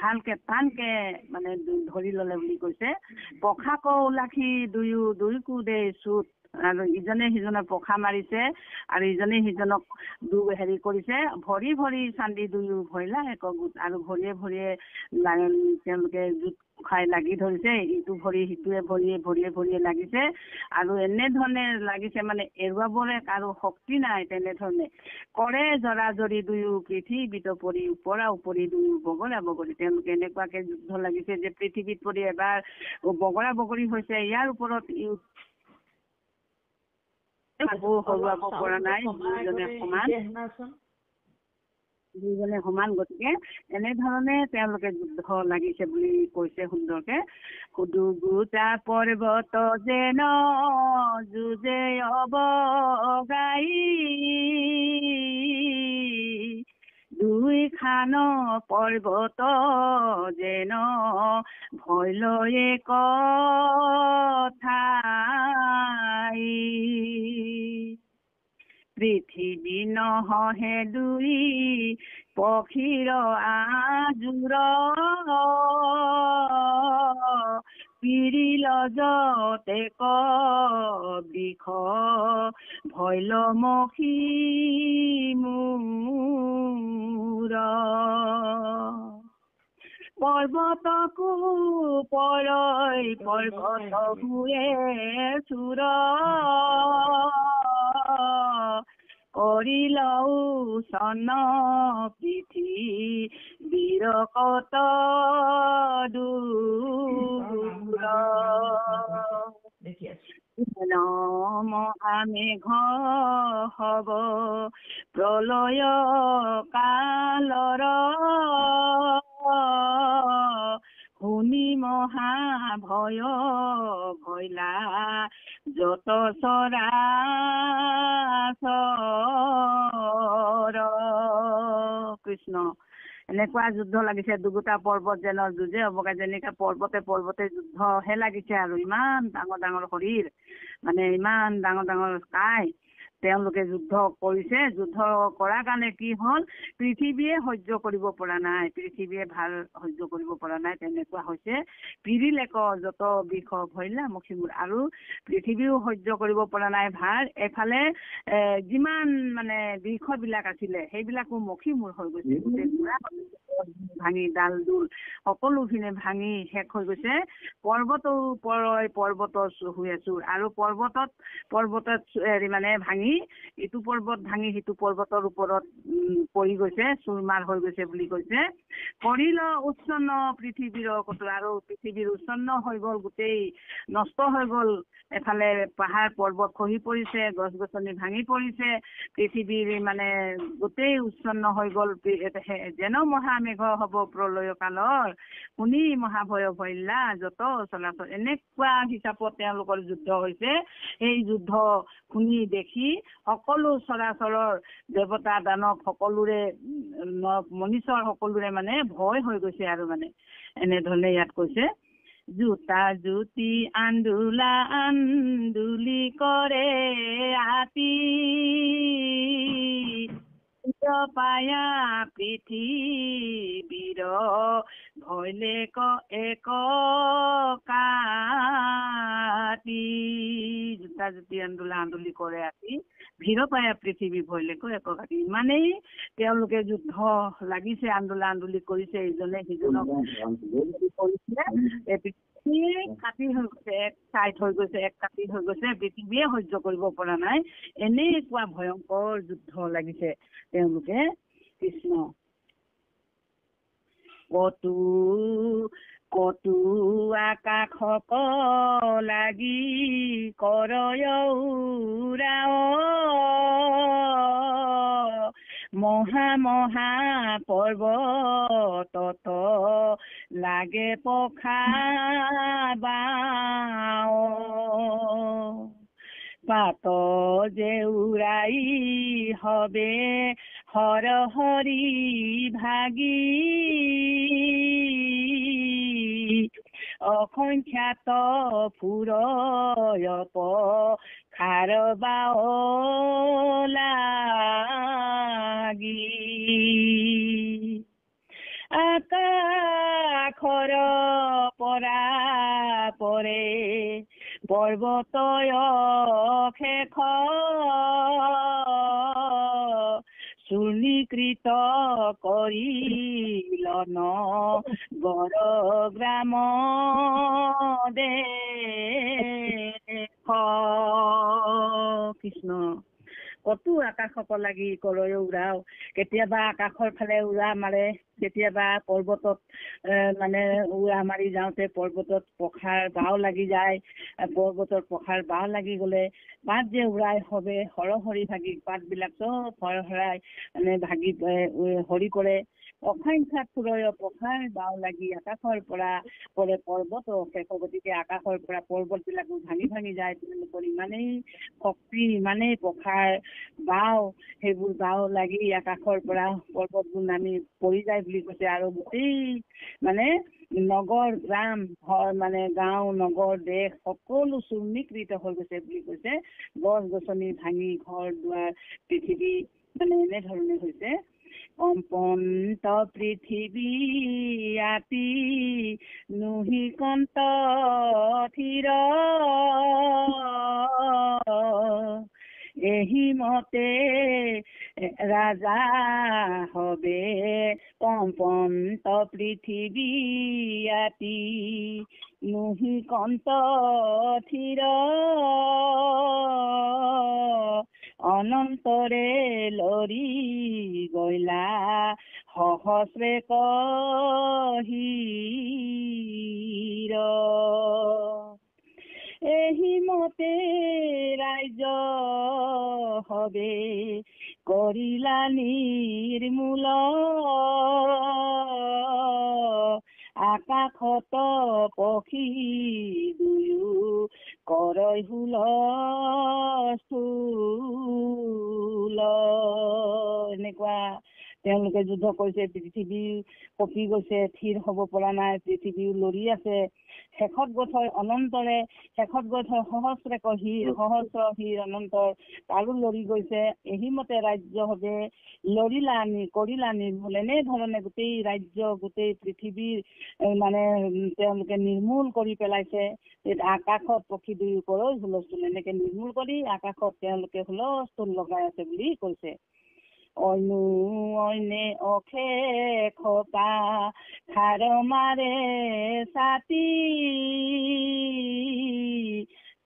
ভালকে টানকে মানে ধৰি ল'লে বুলি কৈছে। পখা কৌলাখি দুয়ো দুই কুদে চুট, আৰু ইজনে সিজনক পখা মাৰিছে আৰু ইজনে সিজনক হেৰি কৰিছে। ভৰি ভৰি চান্দি দুয়ো ভৰিলা এক গোট, আৰু ভৰিয়ে ভৰিয়ে তেওঁলোকে জোত খাই লাগি ধৰিছে, ইটো ভৰি সিটোৱে ভৰিয়ে লাগিছে আৰু এনেধৰণে লাগিছে মানে এৰুৱাবৰে কাৰো শক্তি নাই। তেনেধৰণে কৰে জৰা জৰি দুয়ো পৃথিৱীত পৰি, উপৰা উপৰি দুয়ো বগৰা বগৰী। তেওঁলোকে এনেকুৱাকে যুদ্ধ লাগিছে যে পৃথিৱীত পৰি এবাৰ বগৰা বগৰী হৈছে, ইয়াৰ ওপৰত হৰুৱাব পৰা নাই, দুইজনে সমান। গতিকে এনেধৰণে তেওঁলোকে যুদ্ধ লাগিছে বুলি কৈছে সুন্দৰকে। দুটা পৰ্বত যেন যুঁজে অবগাই, দুইখান পৰ্বত যেন ভয় লয়ে কথাই, পৃথিৱী নহহে দুই পক্ষীৰ আজোৰ, পিৰিল যতে বৃষ ভৈল মখি মূৰ, পৰ্বতকো পৰৈ পৰ্বত হুৱে চুৰ, কৰিলও চন পৃথিৱীৰ কত দূৰ, মহামেঘ হব প্ৰলয় কালৰ, শুনি মহা ভয় ভৈলা যত চৰাচৰ। কৃষ্ণ। এনেকুৱা যুদ্ধ লাগিছে, দুগোটা পৰ্বত যেন যুঁজে অবগাই, যেনেকে পৰ্বতে পৰ্বতে যুদ্ধহে লাগিছে আৰু ইমান ডাঙৰ ডাঙৰ শৰীৰ, মানে ইমান ডাঙৰ ডাঙৰ কাই, তেওঁলোকে যুদ্ধ কৰিছে। যুদ্ধ কৰাৰ কাৰণে কি হ'ল, পৃথিৱীয়ে সহ্য কৰিব পৰা নাই, পৃথিৱীয়ে ভাল সহ্য কৰিব পৰা নাই, তেনেকুৱা হৈছে। পিৰিলেক যত বিষ ভৰিলা মখীমূৰ, আৰু পৃথিৱীও সহ্য কৰিব পৰা নাই ভাল, এফালে যিমান মানে বৃক্ষবিলাক আছিলে সেইবিলাকো মখীমূৰ হৈ গৈছে, গোটেই ভাঙি ডাল ডোল সকলোখিনি ভাঙি শেষ হৈ গৈছে। পৰ্বতৰ পৰ্বতৰ হৈ আছো, আৰু পৰ্বতত মানে ভাঙি ইটো পৰ্বত ভাঙি সিটো পৰ্বতৰ ওপৰত পৰি গৈছে, চুৰমাৰ হৈ গৈছে বুলি কৈছে। কৰিল উচ্ছন্ন পৃথিৱীৰ কতো, আৰু পৃথিৱীৰ উচ্ছন্ন হৈ গ'ল, গোটেই নষ্ট হৈ গ'ল। এফালে পাহাৰ পৰ্বত খহি পৰিছে, গছ গছনি ভাঙি পৰিছে, পৃথিৱীৰ মানে গোটেই উচ্ছন্ন হৈ গ'ল। যেন মহামেঘ হব প্ৰলয় কালৰ, শুনি মহাভয় ভৈলা যত চলাচল, এনেকুৱা হিচাপত তেওঁলোকৰ যুদ্ধ হৈছে। এই যুদ্ধ শুনি দেখি সকলো চৰাচৰৰ দেৱতা দানৱ সকলোৰে মনীষৰ সকলোৰে মানে ভয় হৈ গৈছে, আৰু মানে এনেধৰণে ইয়াত কৈছে। জোতা জুতি আন্দোলা আন্দোলি কৰে আতি, পায়া পৃথিৱীৰ ভৈলেক এক কাটি, জোতা জুতি আন্দোলা আন্দোলি কৰে আতি, ভিৰ পায়া পৃথিৱী ভৈলেক এক কাটি। ইমানেই তেওঁলোকে যুদ্ধ লাগিছে, আন্দোলা আন্দোলি কৰিছে, ইজনে সিজনক কৰিছে, কাটি হৈ গৈছে, এক চাইড হৈ গৈছে, এক কাটি হৈ গৈছে, পৃথিৱীয়ে সহ্য কৰিব পৰা নাই। এনেকুৱা ভয়ংকৰ যুদ্ধ লাগিছে তেওঁলোকে। কৃষ্ণ কটু আকাশক লাগি কৰয় উৰাও, মহা মহা পৰ্বতত লাগে পখাবাও, পাত যে উৰাই হবে হৰ হৰি ভাগি, অসংখ্যাত ফুৰয়প খাৰবাও লাগি, আকাশৰ পৰা পৰে পৰ্বতয় শেষ, চূৰ্ণীকৃত কৰিল নগৰ গ্ৰাম দেশ। কৃষ্ণ কতো আকাশক লাগি কৰয় উৰাও, কেতিয়াবা আকাশৰ ফালে উৰা মাৰে, কেতিয়াবা পৰ্বতত মানে উৰা মাৰি যাওঁতে পৰ্বতত পখাৰ বাও লাগি যায়, পৰ্বতৰ পখাৰ বাও লাগি গ'লে পাত যে উৰাই হবে হৰহৰি ভাগি, পাতবিলাক চব হৰহৰাই মানে ভাগি হৰি কৰে। অসংখ্যাত ফুৰয় পখাৰ বাও লাগি, আকাশৰ পৰা পৰে পৰ্বত শেষ, গতিকে আকাশৰ পৰা পৰ্বতবিলাকো ভাঙি ভাঙি যায়। তেওঁলোকৰ ইমানেই শক্তি, ইমানেই পখাৰ বাও, সেইবোৰ বাও লাগি আকাশৰ পৰা পৰ্বতবোৰ নামি পৰি যায় বুলি কৈছে। আৰু গোটেই মানে নগৰ গ্ৰাম মানে গাঁও নগৰ দেশ সকলো চূৰ্ণীকৃত হৈ গৈছে বুলি কৈছে। গছ গছনি ভাঙি ঘৰ দুৱাৰ পৃথিৱী মানে এনেধৰণে হৈছে। কম্পন্ত পৃথিৱী আতি নুহি কন্ত থিৰ, এহি মতে ৰাজা হবে কম্পন্ত পৃথিৱী আতি নুহি কন্ত থিৰ, অনন্তৰে লৰি গইলা সহস্ৰে কহিৰ, এহি মতে ৰাজ্য হবে কৰিলা নিৰ্মূল, আকাশত পক্ষী দুয়ো কৰয় হুলস্থুল। এনেকুৱা তেওঁলোকে যুদ্ধ কৰিছে, পৃথিৱী কঁপি গৈছে, থিৰ হ'ব পৰা নাই, পৃথিৱীও লৰি আছে। শেষত গৈ থৈ অনন্তৰে, শেষত গৈ থৈ সহস্ৰ হীৰ অনন্তৰ তাৰো লৰি গৈছে। এহিমতে ৰাজ্য হবে লৰিলানি কৰিলা নিৰ্মূল, এনেধৰণে গোটেই ৰাজ্য গোটেই পৃথিৱীৰ মানে তেওঁলোকে নিৰ্মূল কৰি পেলাইছে। আকাশত পক্ষী দুই ওপৰত হুলস্থুল, এনেকে নিৰ্মূল কৰি আকাশত তেওঁলোকে হুলস্থুল লগাই আছে বুলি কৈছে। অইনে অশেষতা খাৰ মাৰে ছাতি,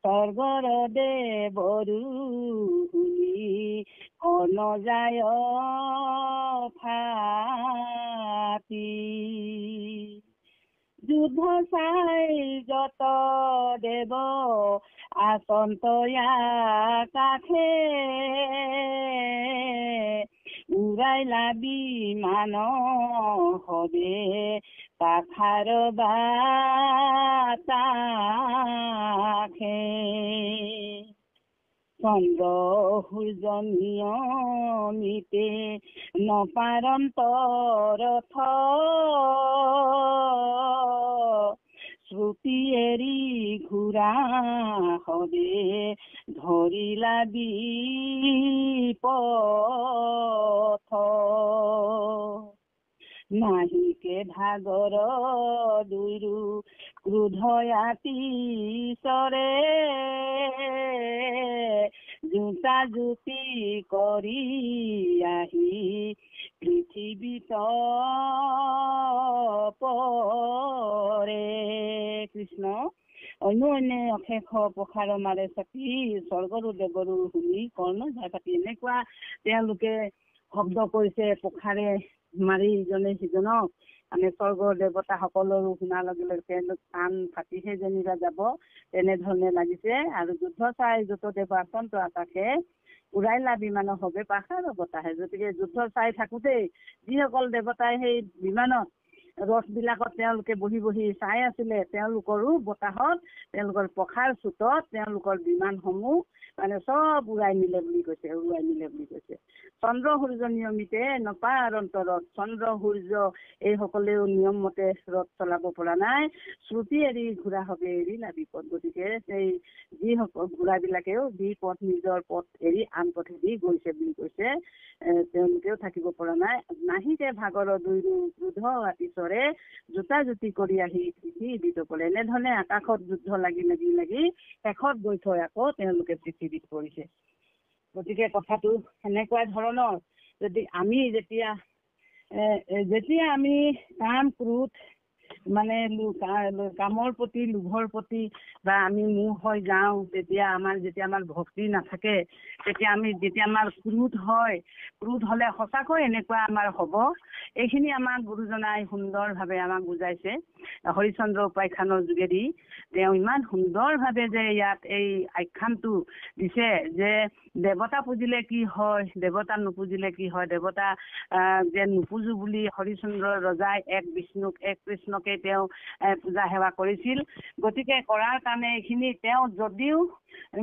স্বৰ্গৰ দেৱৰু কৰ্ণ যায় ফাটি। যুদ্ধ চাই যত দেৱ আসন্তয়া কাষে, উৰাইলা বিমান হবে পাখাৰ বাতাসে। চন্দ্ৰ সূৰ্য নিয়মিতে নপাৰন্তৰথ, শ্ৰুতি এৰি ঘূৰা হবে ধৰিলা বিপথ। নাহিকে ভাগৰ দুইৰো ক্ৰোধয়াতি চৰে, জোতা জুতি কৰি আহি পৃথিৱীত পৰে। কৃষ্ণ অন্যে অশেষ পখাৰ মাৰে ছাতি, স্বৰ্গৰো দেৱৰো শুনি কৰ্ণ যায় ফাটি। এনেকুৱা তেওঁলোকে শব্দ কৰিছে পখাৰে মাৰি ইজনে সিজনক, মানে স্বৰ্গৰ দেৱতা সকলৰো শুনাৰ লগে লগে তেওঁলোক কাণ ফাটিহে যেনিবা যাব, তেনেধৰণে লাগিছে। আৰু যুদ্ধ চাই যত দেৱ আসন্ত আকাশে, উৰাইলা বিমান হবে পাখাৰ বতাহে। গতিকে যুদ্ধ চাই থাকোঁতেই যিসকল দেৱতাই সেই বিমানত ৰথবিলাকত তেওঁলোকে বহি বহি চাই আছিলে, তেওঁলোকৰো বতাহত তেওঁলোকৰ পখাৰ চুটত তেওঁলোকৰ বিমানসমূহ মানে চব উৰাই নিলে বুলি কৈছে। চন্দ্ৰ সূৰ্য নিয়মিতে নপাৰন্তৰত, চন্দ্ৰ সূৰ্য এইসকলেও নিয়ম মতে ৰথ চলাব পৰা নাই। শ্ৰুতি এৰি ঘোঁৰা হবে এৰিলা বিপদ। গতিকে সেই যিসকল ঘোঁৰাবিলাকেও বিপথ নিজৰ পথ এৰি আন পথেদি গৈছে বুলি কৈছে। তেওঁলোকেও থাকিব পৰা নাই। নাহিকে ভাগৰ দুইৰো ক্ৰোধ আতি চৰে, জোতা জুতি কৰি আহি পৃথিৱীত পৰে। এনেধৰণে আকাশত যুদ্ধ লাগি লাগি লাগি শেষত গৈ থৈ আকৌ তেওঁলোকে পৃথিৱীত পৰিছে। গতিকে কথাটো সেনেকুৱা ধৰণৰ। যদি আমি যেতিয়া আমি কাম ক্ৰোধ মানে কামৰ প্ৰতি লোভৰ প্ৰতি বা আমি মোহ হৈ যাওঁ, যেতিয়া আমাৰ ভক্তি নাথাকে, তেতিয়া আমাৰ ক্ৰোধ হয়, ক্ৰোধ হ'লে সঁচাকৈ এনেকুৱা আমাৰ হ'ব। এইখিনি আমাক গুৰুজনাই সুন্দৰভাৱে আমাক বুজাইছে। হৰিচন্দ্ৰ উপাখ্যানৰ যোগেদি তেওঁ ইমান সুন্দৰভাৱে যে ইয়াত এই আখ্যানটো দিছে যে দেৱতা পুজিলে কি হয়, দেৱতা নুপুজিলে কি হয়। দেৱতা যে নুপুজো বুলি হৰিচন্দ্ৰ ৰজাই এক বিষ্ণুক এক কৃষ্ণকে তেওঁ পূজা সেৱা কৰিছিল। গতিকে কৰাৰ কাৰণে এইখিনি তেওঁ যদিও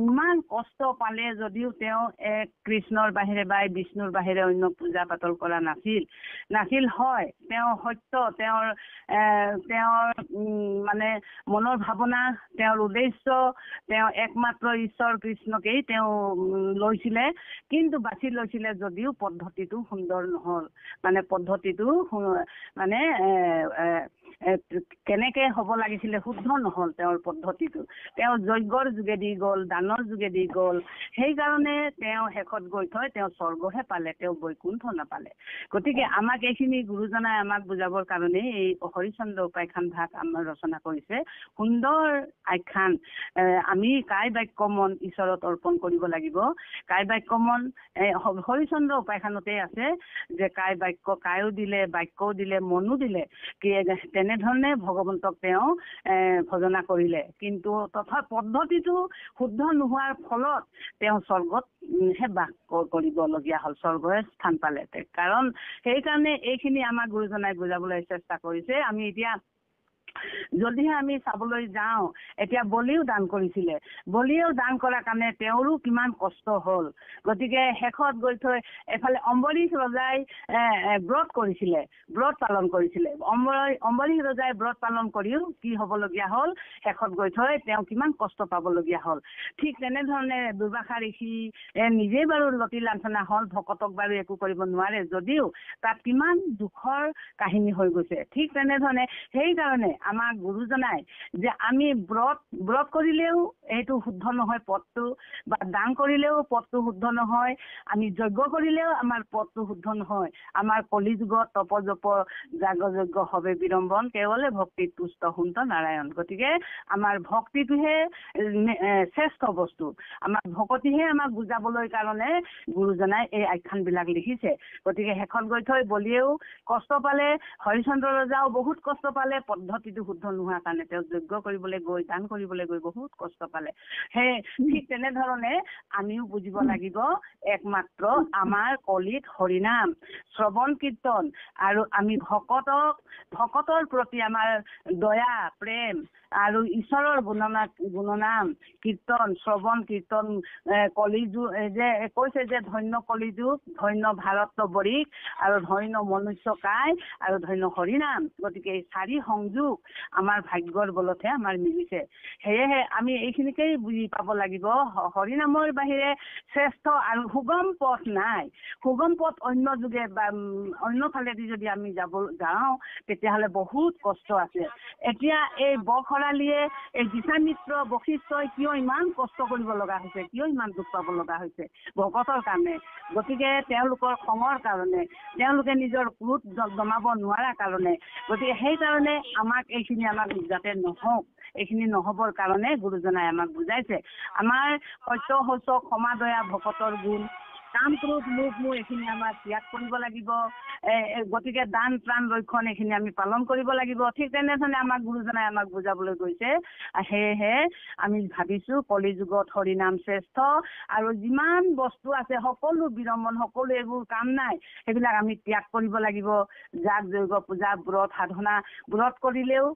ইমান কষ্ট পালে, যদিও তেওঁ এক কৃষ্ণৰ বাহিৰে বা বিষ্ণুৰ বাহিৰে অন্য পূজা পাতল কৰা নাছিল হয়। তেওঁ সত্য, তেওঁৰ মানে মনৰ ভাৱনা, তেওঁৰ উদ্দেশ্য, তেওঁ একমাত্ৰ ঈশ্বৰ কৃষ্ণকেই তেওঁ লৈছিলে। কিন্তু বাছি লৈছিলে যদিও পদ্ধতিটো সুন্দৰ নহ'ল, মানে পদ্ধতিটো মানে কেনেকে হ'ব লাগিছিলে শুদ্ধ নহ'ল তেওঁৰ পদ্ধতিটো। তেওঁ যজ্ঞৰ যোগেদি গ'ল, দানৰ যোগেদি গ'ল। সেইকাৰণে তেওঁ শেষত গৈ থৈ তেওঁ স্বৰ্গহে পালে, তেওঁ বৈকুণ্ঠ নাপালে। গতিকে আমাক এইখিনি গুৰুজনাই আমাক বুজাবৰ কাৰণে এই হৰিচন্দ্ৰ উপাখ্যান ভাগ আমাৰ ৰচনা কৰিছে। সুন্দৰ আখ্যান। আমি কায় বাক্য মন ঈশ্বৰত অৰ্পণ কৰিব লাগিব। কায় বাক্য মন হৰিচন্দ্ৰ উপাখ্যানতে আছে যে কায় বাক্য, কায়ো দিলে, বাক্যও দিলে, মনো দিলে। তেনেধৰণে ভগৱন্তক তেওঁ ভজনা কৰিলে। কিন্তু তথা পদ্ধতিটো শুদ্ধ নোহোৱাৰ ফলত তেওঁ স্বৰ্গতহে বাস কৰিবলগীয়া হ'ল, স্বৰ্গৰে স্থান পালে। কাৰণ সেইকাৰণে এইখিনি আমাক গুৰুজনাই বুজাবলৈ চেষ্টা কৰিছে। আমি এতিয়া যদিহে আমি চাবলৈ যাওঁ এতিয়া বলিও দান কৰিছিলে বলিও দান কৰাৰ কাৰণে তেওঁৰো কিমান কষ্ট হ'ল গতিকে শেষত গৈ থৈ এফালে অম্বৰীশ ৰজাই ব্ৰত কৰিছিলে ব্ৰত পালন কৰিছিলে অম্বৰীশ ৰজাই ব্ৰত পালন কৰিও কি হ'বলগীয়া হ'ল শেষত গৈ থৈ তেওঁ কিমান কষ্ট পাবলগীয়া হ'ল ঠিক তেনেধৰণে দুৰ্বাসা ঋষি নিজেই বাৰু লতি লাঞ্ছনা হ'ল ভকতক বাৰু একো কৰিব নোৱাৰে যদিও তাত কিমান দুখৰ কাহিনী হৈ গৈছে ঠিক তেনেধৰণে সেইকাৰণে আমাক গুৰুজনাই যে আমি ব্ৰত কৰিলেও এইটো শুদ্ধ নহয় পথটো বা দান কৰিলেও পথটো শুদ্ধ নহয় আমি যজ্ঞ কৰিলেও আমাৰ পথটো শুদ্ধ নহয় আমাৰ কলিযুগত তপজপ যাগযজ্ঞ হবে বিড়ম্বন কেৱলে ভক্তিত তুষ্ট সুন্ত নাৰায়ণ গতিকে আমাৰ ভক্তিটোহে শ্ৰেষ্ঠ বস্তু আমাৰ ভকতিহে আমাক বুজাবলৈ কাৰণে গুৰুজনাই এই আখ্যানবিলাক লিখিছে গতিকে শেষত গৈ থৈ বলিয়েও কষ্ট পালে হৰিচন্দ্ৰ ৰজাও বহুত কষ্ট পালে পদ্ধতিটো শুদ্ধ নোহোৱাৰ কাৰণে তেওঁ যজ্ঞ কৰিবলৈ গৈ দান কৰিবলৈ গৈ বহুত কষ্ট পালে সেই ঠিক তেনেধৰণে আমিও বুজিব লাগিব একমাত্ৰ আমাৰ কলিত হৰিনাম শ্ৰৱণ কীৰ্তন আৰু আমি ভকতৰ প্ৰতি আমাৰ দয়া প্ৰেম আৰু ঈশ্বৰৰ গুণনাম কীৰ্তন শ্ৰৱণ কীৰ্তন কলিযুগ যে কৈছে যে ধন্য কলিযুগ ধন্য ভাৰত বৰিক আৰু ধন্য মনুষ্য কায় আৰু ধন্য হৰিনাম গতিকে এই চাৰি সংযোগ আমাৰ ভাগ্যৰ বলতহে আমাৰ মিলিছে সেয়েহে আমি এইখিনিকেই বুজি পাব লাগিব হৰিনামৰ বাহিৰে শ্ৰেষ্ঠ আৰু সুগম পথ নাই সুগম পথ অন্য যুগে বা অন্য ফালেদি যদি আমি যাওঁ তেতিয়াহ'লে বহুত কষ্ট আছে এতিয়া এই বখৰালিয়ে এই বিশ্বামিত্ৰ বশিষ্ঠই কিয় ইমান কষ্ট কৰিব লগা হৈছে কিয় ইমান দুখ পাব লগা হৈছে ভকতৰ কাৰণে গতিকে তেওঁলোকৰ খঙৰ কাৰণে তেওঁলোকে নিজৰ ক্ৰোধ দমাব নোৱাৰাৰ কাৰণে গতিকে সেইকাৰণে এইখিনি আমাক যাতে নহওক এইখিনি নহ'বৰ কাৰণে গুৰুজনাই আমাক বুজাইছে আমাৰ সত্য শৌচ ক্ষমা দয়া ভকতৰ গুণ কাম ক্ৰোধ লোভ মোহ এইখিনি আমাৰ ত্যাগ কৰিব লাগিব গতিকে দান প্ৰাণ ৰক্ষণ এইখিনি আমি পালন কৰিব লাগিব ঠিক তেনেধৰণে আমাক গুৰুজনাই আমাক বুজাবলৈ গৈছে সেয়েহে আমি ভাবিছোঁ কলিযুগত হৰিনাম শ্ৰেষ্ঠ আৰু যিমান বস্তু আছে সকলো বিড়ম্বন সকলো এইবোৰ কাম নাই সেইবিলাক আমি ত্যাগ কৰিব লাগিব যাগ যজ্ঞ পূজা ব্ৰত সাধনা ব্ৰত কৰিলেও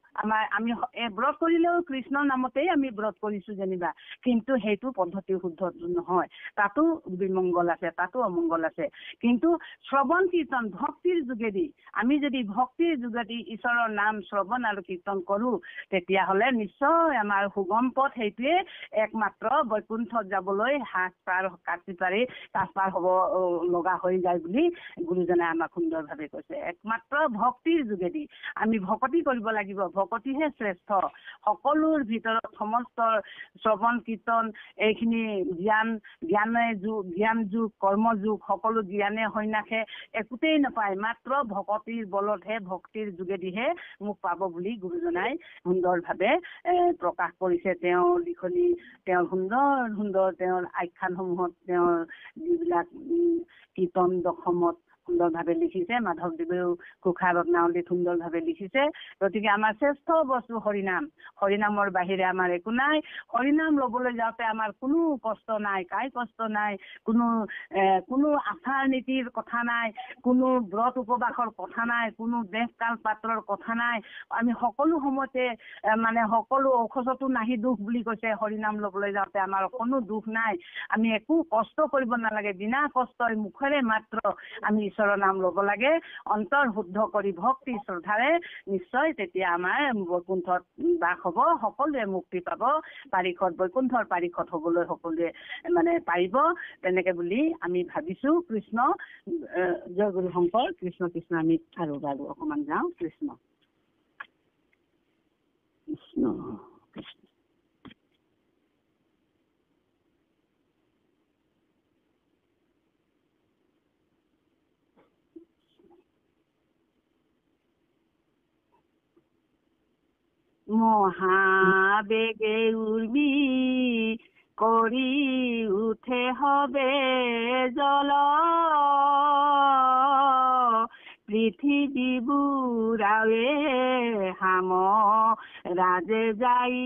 আমি ব্ৰত কৰিলেও কৃষ্ণৰ নামতেই আমি ব্ৰত কৰিছোঁ যেনিবা কিন্তু সেইটো পদ্ধতি শুদ্ধ নহয় তাতো বিমংগল আছে তাতো অমংগল আছে কিন্তু শ্ৰৱণ কীৰ্তন ভক্তিৰ যোগেদি আমি যদি ভক্তিৰ যোগেদি ঈশ্বৰৰ নাম শ্ৰৱণ আৰু কীৰ্তন কৰোঁ তেতিয়াহ'লে নিশ্চয় আমাৰ সুগম পথ সেইটোৱে একমাত্ৰ বৈকুণ্ঠত যাবলৈ কাজ পাৰ হ'ব লগা হৈ যায় বুলি গুৰুজনাই আমাক সুন্দৰভাৱে কৈছে একমাত্ৰ ভক্তিৰ যোগেদি আমি ভকতি কৰিব লাগিব ভকতিহে শ্ৰেষ্ঠ সকলোৰ ভিতৰত সমস্ত শ্ৰৱণ কীৰ্তন এইখিনি জ্ঞান যুগ কৰ্মযুগ সকলো জ্ঞানে সন্যাসে একোতেই নাপায় মাত্ৰ ভকতিৰ বলতহে ভক্তিৰ যোগেদিহে মোক পাব বুলি গুৰুজনাই সুন্দৰভাৱে প্ৰকাশ কৰিছে তেওঁৰ লিখনি তেওঁৰ সুন্দৰ তেওঁৰ আখ্যানসমূহত তেওঁৰ যিবিলাক কীৰ্তন দশমত সুন্দৰভাৱে লিখিছে মাধৱদেৱেও ঘোষা ৰত্নাৱলীত সুন্দৰভাৱে লিখিছে গতিকে আমাৰ শ্ৰেষ্ঠ বস্তু হৰিনামৰ বাহিৰে আমাৰ একো নাই হৰিনাম ল'বলৈ যাওঁতে আমাৰ কোনো কষ্ট নাই কাই কষ্ট নাই কোনো আচাৰ নীতিৰ কথা নাই কোনো ব্ৰত উপবাসৰ কথা নাই কোনো দেশ কাল পাত্ৰৰ কথা নাই আমি সকলো সময়তে সকলো ঔষধতো নাহি দুখ বুলি কৈছে হৰিনাম ল'বলৈ যাওঁতে আমাৰ কোনো দুখ নাই আমি একো কষ্ট কৰিব নালাগে বিনা কষ্টই মুখেৰে মাত্ৰ আমি ঈশ্বৰৰ নাম ল'ব লাগে অন্তৰ শুদ্ধ কৰি ভক্তি শ্ৰদ্ধাৰে নিশ্চয় তেতিয়া আমাৰ বৈকুণ্ঠত বাস হ'ব সকলোৱে মুক্তি পাব বৈকুণ্ঠৰ পাৰিষদ হ'বলৈ সকলোৱে পাৰিব তেনেকে বুলি আমি ভাবিছোঁ কৃষ্ণ জয় গুৰু শংকৰ কৃষ্ণ কৃষ্ণ আমি আৰু অকণমান যাওঁ কৃষ্ণ কৃষ্ণ কৃষ্ণ মহাবেগে উৰ্মি কৰি উঠে হবে জল পৃথিৱী বুঢ়াৱে হাম ৰাজে যাই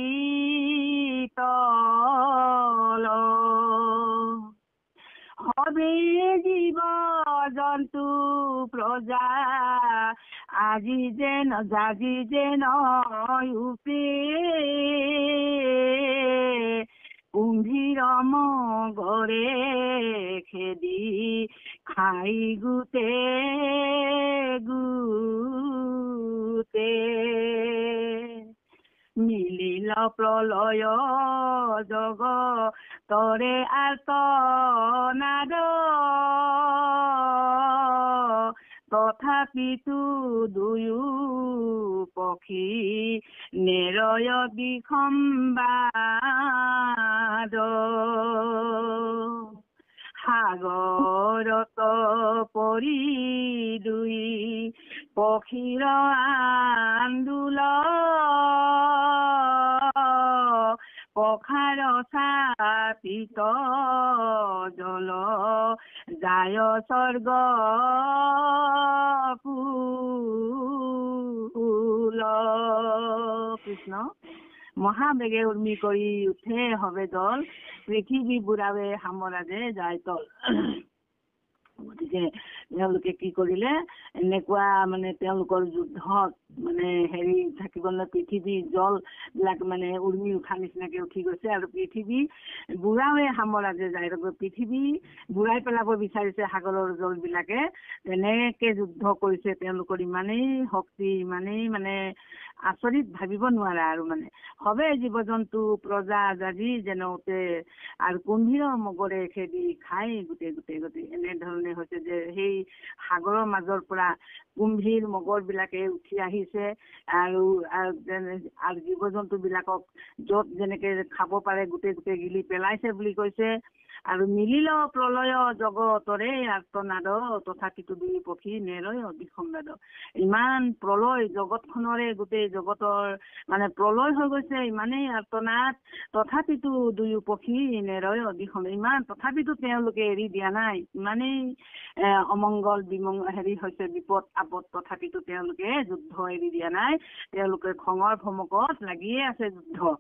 তল হবে জীব জন্তু প্রজা আজি যেন উপে কুম্ভীর মগরে খেদি খাই গুতে গুতে মিলিল প্রলয় জগ তরে আর্তনাদ তথাপিতো দুয়ো পক্ষী নেৰয় বিসম্বাদ সাগৰত পৰি দুই পক্ষীৰ আন্দোল পখাৰ চাপিত জল যায় স্বৰ্গ কুল কৃষ্ণ মহাবেগে উৰ্মি কৰি উঠে হবে দল পৃথিৱী বুঢ়াৱে সামৰাজে যায় তল গতিকে তেওঁলোকে কি কৰিলে এনেকুৱা মানে তেওঁলোকৰ যুদ্ধত মানে হেৰি থাকিবলৈ পৃথিৱীৰ জল বিলাক মানে উৰ্মি উঠা নিচিনাকে উঠি গৈছে আৰু পৃথিৱী বুঢ়াৱে সামৰাজে যায় পৃথিৱী বুঢ়াই পেলাব বিচাৰিছে সাগৰৰ জলবিলাকে তেনেকে যুদ্ধ কৰিছে তেওঁলোকৰ ইমানেই শক্তি ইমানেই মানে আচৰিত ভাবিব নোৱাৰা আৰু মানে হবে জীৱ জন্তু প্ৰজা জাজি যেনতে আৰু কুম্ভীৰৰ মগৰে খেদি খাই গোটেই এনেধৰণে হৈছে যে সেই সাগৰৰ মাজৰ পৰা কুম্ভীৰ মগৰ বিলাকে উঠি আহিছে আৰু জীৱ জন্তু বিলাকক য'ত যেনেকে খাব পাৰে গোটেই গিলি পেলাইছে বুলি কৈছে আৰু মিলিল প্ৰলয় জগতৰে আৰ্তনাদ তথাপিতো দুই পক্ষী নেৰয় বিসম্বাদ ইমান প্ৰলয় জগতখনৰে গোটেই জগতৰ মানে প্ৰলয় হৈ গৈছে ইমানেই আৰ্তনাদ তথাপিতো দুয়ো পক্ষী নেৰয় বিসম্বাদ ইমান তথাপিতো তেওঁলোকে এৰি দিয়া নাই ইমানেই অমংগল হেৰি হৈছে বিপদ আপদ তথাপিতো তেওঁলোকে যুদ্ধ এৰি দিয়া নাই তেওঁলোকে খঙৰ ভমকত লাগিয়ে আছে যুদ্ধ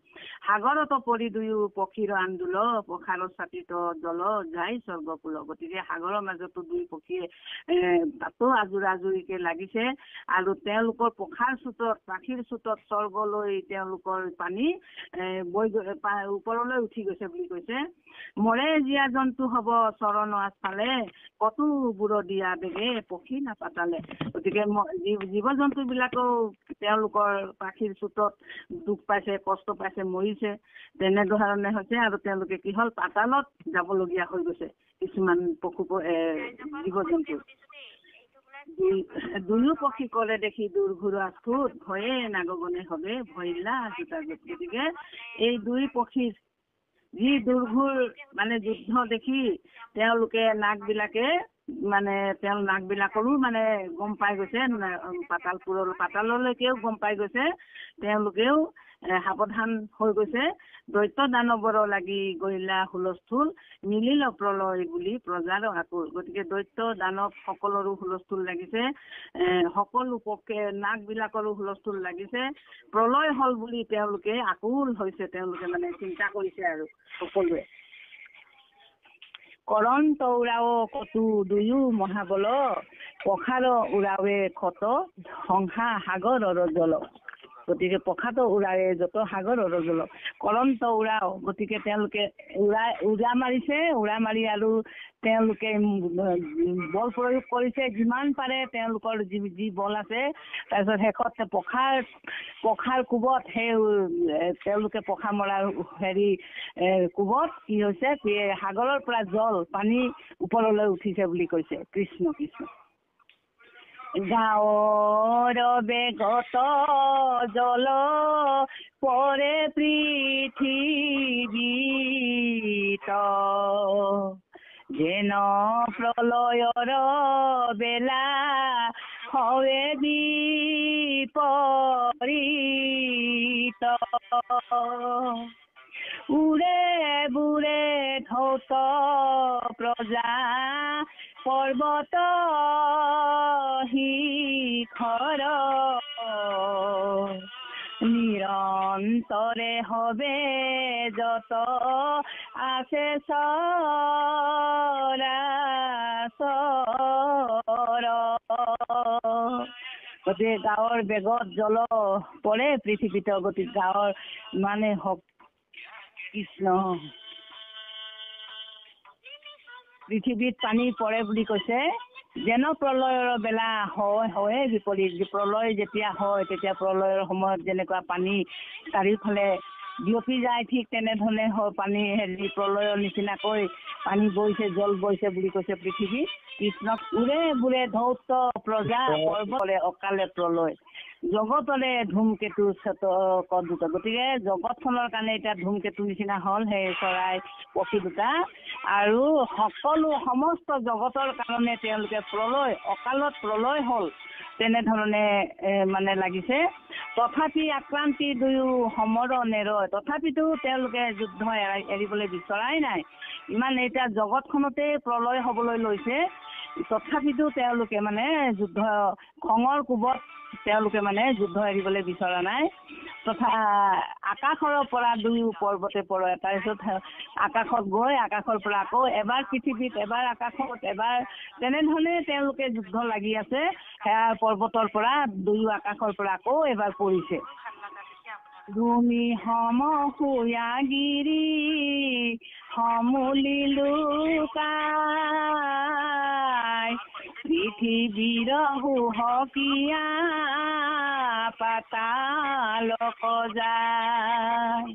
সাগৰত পৰি দুয়ো পক্ষীৰ আন্দোল পখাৰৰ চাপিত জল যায় স্বৰ্গকুল গতিকে সাগৰৰ মাজতো দুই পক্ষীয়ে তাতো আজুৰিকে লাগিছে আৰু তেওঁলোকৰ পখাৰ পাখিৰ চুটত স্বৰ্গলৈ তেওঁলোকৰ পানী ওপৰলৈ উঠি গৈছে বুলি কৈছে মৰে জীয়া জন্তু হব চৰণ আস্ফালে কতো বুঢ় দিয়া বেগে পক্ষী নাপাতালে গতিকে জীৱ জন্তু বিলাকেও তেওঁলোকৰ পাখিৰ চুটত দুখ পাইছে কষ্ট পাইছে মৰিছে তেনেধৰণে হৈছে আৰু তেওঁলোকে কি হ'ল পাতালত যাবলগীয়া হৈ গৈছে কিছুমান জীৱ জন্তু দুয়ো পক্ষী কৰে দেখি দূৰ ঘূৰা ফুট ভয়ে নাগগনে হবে ভয়লা জোতা গতিকে এই দুই পক্ষীৰ যি দুৰ্ঘূৰ মানে যুদ্ধ দেখি তেওঁলোকে নাকবিলাকে মানে তেওঁ নাকবিলাকৰো মানে গম পাই গৈছে পাতাললৈকেও গম পাই গৈছে তেওঁলোকেও সাৱধান হৈ গৈছে দৈত্য দানৱৰ লাগি গৰিলা হুলস্থুল মিলিল প্ৰলয় বুলি প্ৰজাৰ আকুল গতিকে দৈত্য দানৱ সকলৰো হুলস্থুল লাগিছে সকলো পক্ষে নাকবিলাকৰো হুলস্থুল লাগিছে প্ৰলয় হল বুলি তেওঁলোকে আকুল হৈছে তেওঁলোকে মানে চিন্তা কৰিছে আৰু সকলোৱে কৰণ তৌৰাও কতো দুয়ো মহাবল পখাৰ উৰাৱে ক্ষত সংসা সাগৰৰ জল গতিকে পখাটো উৰায়ে যত সাগৰৰ জল কৰন্ত উৰাও গতিকে তেওঁলোকে উৰা মাৰি আৰু তেওঁলোকে বল প্ৰয়োগ কৰিছে যিমান পাৰে তেওঁলোকৰ যি বল আছে তাৰপিছত শেষত পখাৰ কোবত সেই তেওঁলোকে পখা মৰাৰ হেৰি কোবত কি হৈছে সাগৰৰ পৰা জল পানী ওপৰলৈ উঠিছে বুলি কৈছে কৃষ্ণ কৃষ্ণ গাঁৱৰ বেগত জল পৰে পৃথিৱীত যেন প্ৰলয়ৰ বেলা হয় বিপৰীত উৰে বুৰে ধৌত প্ৰজা পৰ্বত শিখৰ নিৰন্তৰে হবে যত আছে চৰাচৰ গতিকে গাঁৱৰ বেগত জল পৰে পৃথিৱীত গতিকে গাঁৱৰ মানে হওক কৃষ্ণ পৃথিৱীত পানী পৰে বুলি কৈছে যেন প্ৰলয়ৰ বেলা হয় বিপৰীত প্ৰলয় যেতিয়া হয় তেতিয়া প্ৰলয়ৰ সময়ত যেনেকুৱা পানী চাৰিওফালে বিয়পি যায় ঠিক তেনেধৰণে হয় পানী প্ৰলয়ৰ নিচিনাকৈ পানী বৈছে জল বৈছে বুলি কৈছে পৃথিৱী কৃষ্ণক উৰে বুৰে ধৌত প্ৰজা পৰ্বতৰে অকালে প্ৰলয় জগতৰে ধূমকেতু দুটা গতিকে জগতখনৰ কাৰণে এতিয়া ধূমকেতু নিচিনা হ'ল সেই চৰাই পক্ষী দুটা আৰু সকলো সমস্ত জগতৰ কাৰণে তেওঁলোকে প্ৰলয় অকালত প্ৰলয় হ'ল তেনেধৰণে মানে লাগিছে তথাপি আক্ৰান্তি দুয়ো সমৰণেৰ তথাপিতো তেওঁলোকে যুদ্ধ এৰিবলৈ বিচৰাই নাই ইমান এতিয়া জগতখনতে প্ৰলয় হ'বলৈ লৈছে তথাপিতো তেওঁলোকে মানে যুদ্ধ খঙৰ কোবত তেওঁলোকে মানে যুদ্ধ এৰিবলৈ বিচৰা নাই তথা আকাশৰ পৰা দুয়ো পৰ্বতে পৰে তাৰপিছত আকাশত গৈ আকাশৰ পৰা আকৌ এবাৰ পৃথিৱীত এবাৰ আকাশত এবাৰ তেনেধৰণে তেওঁলোকে যুদ্ধ লাগি আছে সেয়া পৰ্বতৰ পৰা দুয়ো আকাশৰ পৰা আকৌ এবাৰ পৰিছে ভূমি সম সুয়াগিৰি সমুলি লুকাই পৃথিৱীৰ সুহকীয়া পাতালক যায়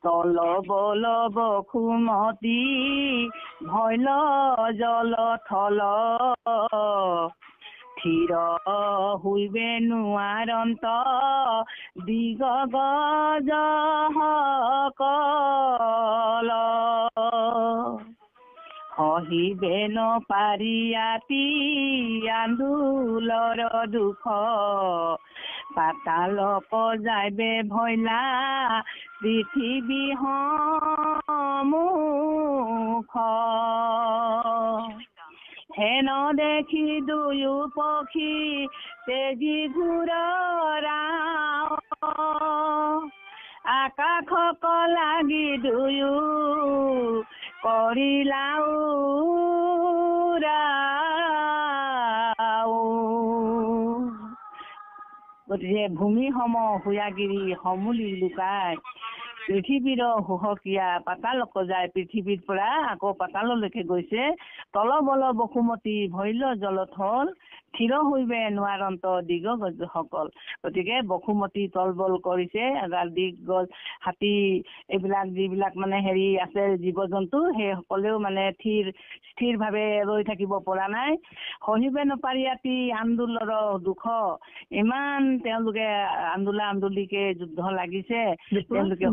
তল বল বসুমতী ভৈল জল থল থিৰ হুইবে নোৱাৰন্ত দিগ গজ সকল সহিবে নপাৰিয়াতি আন্দোলৰ দুখ পাতালক যাইবে ভৈলা পৃথিৱী সমুখ হেন দেখি দুয়ো পক্ষী তেজি ঘূৰা আকাশক লাগি দুয়ো কৰিলাও গতিকে ভূমি সম সুয়াগিৰি সমুলি লুকাই পৃথিৱীৰ সুহকীয়া পাতালক যায় পৃথিৱীৰ পৰা আকৌ পাতাললৈকে গৈছে তল বল বসুমতী ভৈল জলথল থিৰ হৈবে নোৱাৰন্ত দিগগজ সকল গতিকে বসুমতী তলবল কৰিছে দিগগজ হাতী এইবিলাক যিবিলাক মানে হেৰি আছে জীৱ জন্তু সেই সকলেও মানে স্থিৰভাৱে ৰৈ থাকিব পৰা নাই সহিবে নপাৰিয়াতি আন্দোলৰ দুখ ইমান তেওঁলোকে আন্দোলিকে যুদ্ধ লাগিছে তেওঁলোকে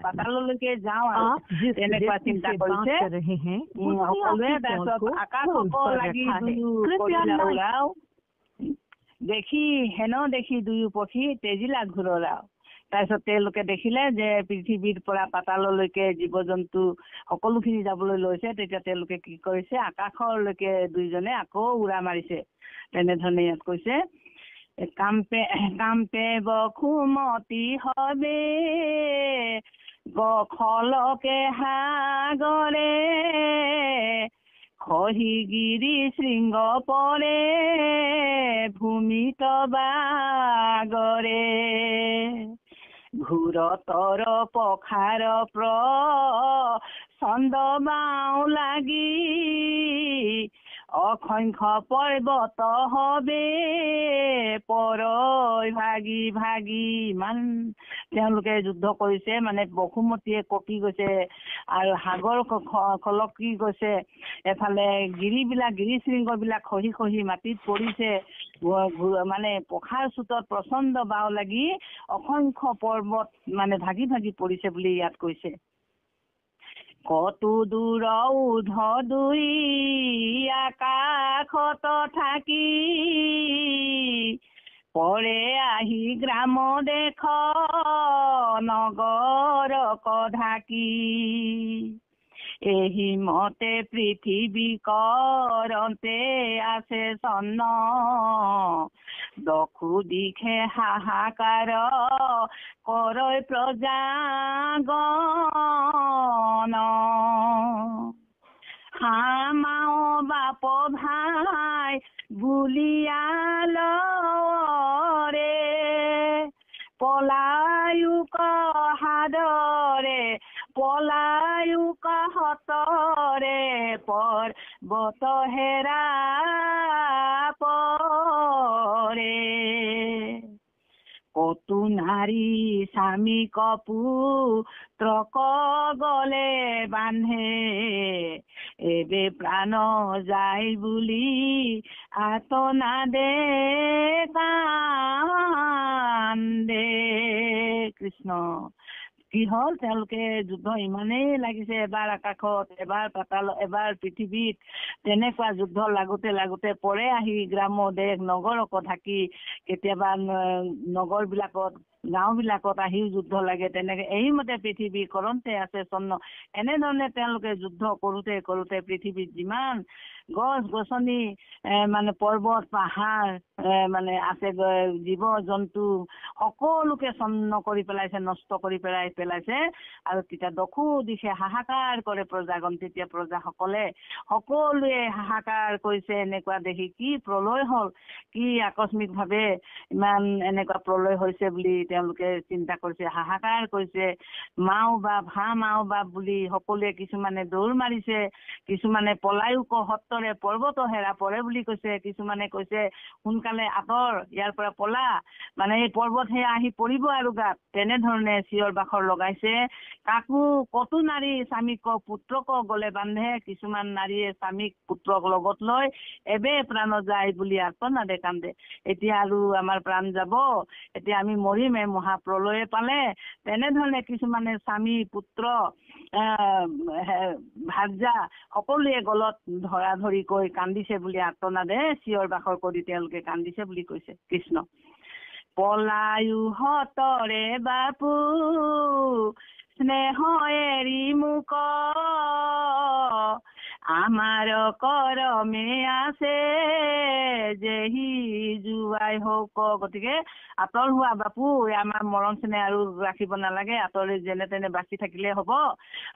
পাতাললৈকে যাওঁ আৰু তেনেকুৱা চিন্তা কৰিছে দেখি দুয়ো পক্ষী তেজিলা ঘূৰাও তাৰপিছত তেওঁলোকে দেখিলে যে পৃথিৱীৰ পৰা পাতাললৈকে জীৱ জন্তু সকলোখিনি যাবলৈ লৈছে তেতিয়া তেওঁলোকে কি কৰিছে আকাশলৈকে দুইজনে আকৌ উৰা মাৰিছে তেনেধৰণে ইয়াত কৈছে কাম্পে বসুমতী হবে গখলকে সাগৰে খহিগিৰি শৃংগ পৰে ভূমিত বাগৰে ঘূৰতৰ পখাৰ প্ৰচণ্ড বাও লাগি অসংখ্য পৰ্বত হবে পৰৈ ভাগি ভাগি ইমান তেওঁলোকে যুদ্ধ কৰিছে মানে বসুমতীয়ে কঁপি গৈছে আৰু সাগৰ খলকি গৈছে এফালে গিৰি শৃংগবিলাক খহি খহি মাটিত পৰিছে মানে পখাৰ চুটত প্ৰচণ্ড বাও লাগি অসংখ্য পৰ্বত মানে ভাগি ভাগি পৰিছে বুলি ইয়াত কৈছে কতো দূৰ উধ দুই আকাশত থাকি পৰে আহি গ্ৰাম দেখ নগৰক ঢাকি এহি মতে পৃথিৱী কৰন্তে আছে চন্ন দখু দিখে হাহাকাৰ কৰৈ প্ৰজাগণ হামাও বাপ ভাই বুলিয়ালৰে পলায়ুক হাদৰে পলায়ুক হতৰে পৰ্বত হেৰা পৰে কতো নাৰী স্বামী পুত্ৰক গলে বান্ধে এবে প্ৰাণ যায় বুলি আতনাদে কান্দে কৃষ্ণ কি হ'ল তেওঁলোকে যুদ্ধ ইমানেই লাগিছে এবাৰ আকাশত এবাৰ পাতাল এবাৰ পৃথিৱীত তেনেকুৱা যুদ্ধ লাগোতে পৰে আহি গ্ৰাম্য দেশ নগৰক ঢাকি কেতিয়াবা নগৰবিলাকত গাঁওবিলাকত আহিও যুদ্ধ লাগে তেনেকে এইমতে পৃথিৱী কৰন্তে আছে চন্ন এনেধৰণে তেওঁলোকে যুদ্ধ কৰোতে পৃথিৱীত যিমান গছ গছনি মানে পৰ্বত পাহাৰ মানে আছে জীৱ জন্তু সকলোকে চন্ন কৰি পেলাইছে নষ্ট কৰি পেলাইছে আৰু তেতিয়া দখু দিশে হাহাকাৰ কৰে প্ৰজাগণ তেতিয়া প্ৰজাসকলে সকলোৱে হাহাকাৰ কৰিছে এনেকুৱা দেখি কি প্ৰলয় হ'ল কি আকস্মিকভাৱে ইমান এনেকুৱা প্ৰলয় হৈছে বুলি তেওঁলোকে চিন্তা কৰিছে হাহাকাৰ কৰিছে মাও বাপ বুলি সকলোৱে কিছুমানে দৌৰ মাৰিছে কিছুমানে পলায়ুক হত্তৰে পৰ্বত হেৰা পৰে বুলি কৈছে কিছুমানে কৈছে সোনকালে আঁতৰ ইয়াৰ পৰা পলা মানে এই পৰ্বত হে আহি পৰিব আৰু গাত তেনেধৰণে চিঞৰ বাখৰ লগাইছে কাকো কতো নাৰী স্বামীক পুত্ৰক গলে বান্ধে কিছুমান নাৰীয়ে স্বামীক পুত্ৰক লগত লৈ এবে প্ৰাণ যায় বুলি আৰ্তনাদে কান্দে এতিয়া আৰু আমাৰ প্ৰাণ যাব এতিয়া আমি মৰিমে মহাপ্ৰলয়ে পালে তেনেধৰণে কিছুমানে স্বামী পুত্ৰ ভাৰ্যা সকলোৱে গলত ধৰা ধৰি কৈ কান্দিছে বুলি আৰ্তনাদে চিঞৰ বাখৰ কৰি তেওঁলোকে কান্দিছে বুলি কৈছে কৃষ্ণ পলায়ু হতৰে বাপু স্নেহ এৰি মুক আমাৰ কৰমে আছে যেহি জুৱাই হওক গতিকে আঁতৰ হোৱা বাপু আমাৰ মৰম চেনেহ আৰু ৰাখিব নালাগে আঁতৰে যেনে তেনে বাচি থাকিলে হ'ব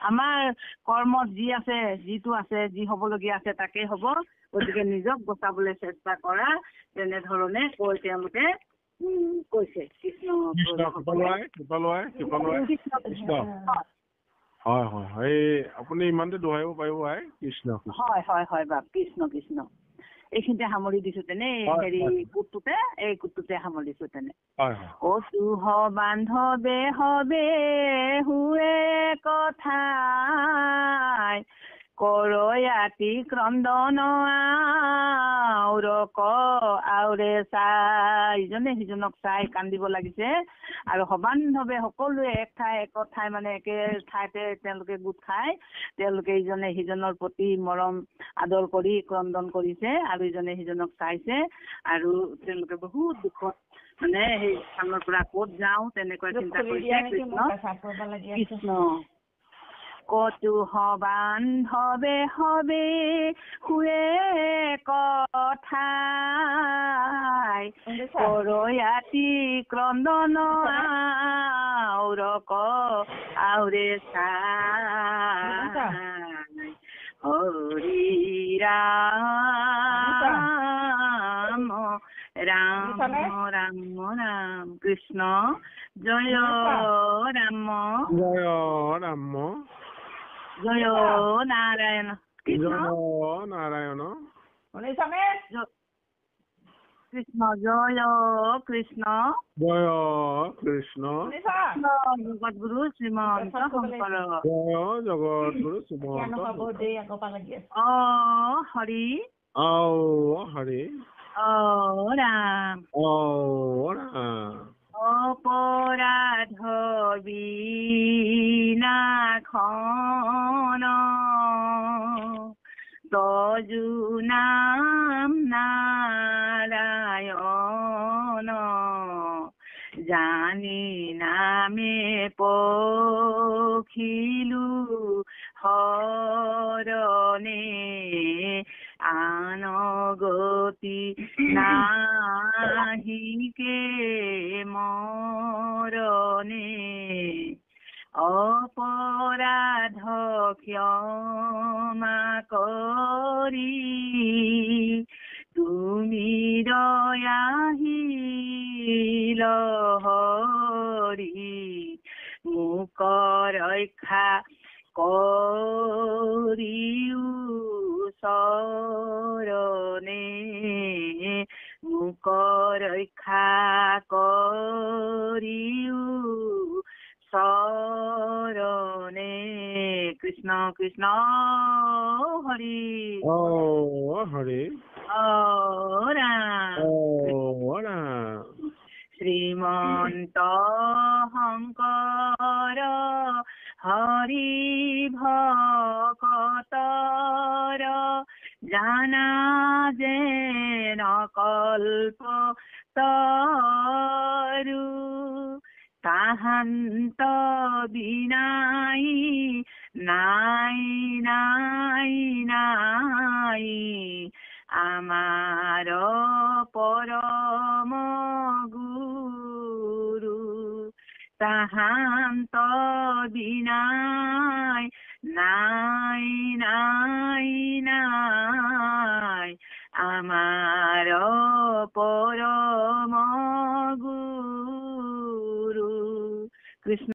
আমাৰ কৰ্মত যি আছে যিটো আছে যি হ'বলগীয়া আছে তাকেই হ'ব গতিকে নিজক বচাবলৈ চেষ্টা কৰা তেনেধৰণে কৈ তেওঁলোকে কৈছে কৃষ্ণ হয় এই আপুনি ইমানতে দোহাৰিব পাৰিব কৃষ্ণ হয় বাপ কৃষ্ণ কৃষ্ণ এইখিনিতে সামৰি দিছো তেনে হেৰি এই কুটটোতে সামৰি দিছো তেনে কচু বান্ধৱে হবে হুৱে কথাই কৰয়াতি ক্ৰন্দন আউৰে চাই ইজনে সিজনক চাই কান্দিব লাগিছে আৰু সবান্ধৱে সকলোৱে এক ঠাই মানে একে ঠাইতে তেওঁলোকে গোট খাই তেওঁলোকে ইজনে সিজনৰ প্ৰতি মৰম আদৰ কৰি ক্ৰন্দন কৰিছে আৰু ইজনে সিজনক চাইছে আৰু তেওঁলোকে বহুত দুখত মানে সেই স্থানৰ পৰা ক'ত যাওঁ তেনেকৈ চিন্তা কৰিছে কৃষ্ণ কচু বান্ধৱে হবে হুৱে কথাই কৰয়াতি ক্ৰন্দন আউৰে চাই হৰি ৰাম ৰাম ৰাম ৰাম কৃষ্ণ জয় ৰাম জয় নাৰায়ণ কৃষ্ণ কৃষ্ণ জয় কৃষ্ণ জগতগুৰু শ্ৰীমন্ত শংকৰ জগতগুৰু শ্ৰীমন্ত হৰি হৰি ৰাম অপৰাধ বিনাশন তজু নাম নাৰায়ণ জানি নামে পখিলু হৰণে আন গতি নাহিকে মৰণে অপৰাধ ক্ষমা কৰি তুমি দয়াশীল হৰি মোক ৰক্ষা কৰিও চৰণে মোক ৰক্ষা কৰিও চৰণে কৃষ্ণ কৃষ্ণ হৰি হৰি ৰাম শ্ৰীমন্ত শংকৰ হৰি ভকতৰ জানা যেন কল্প তৰু তাহান্ত বিনাই নাই নাই নাই আমাৰ পৰম গুৰু তাহান্ত বিনাই নাই নাই নাই আমাৰ পৰম গুৰু কৃষ্ণ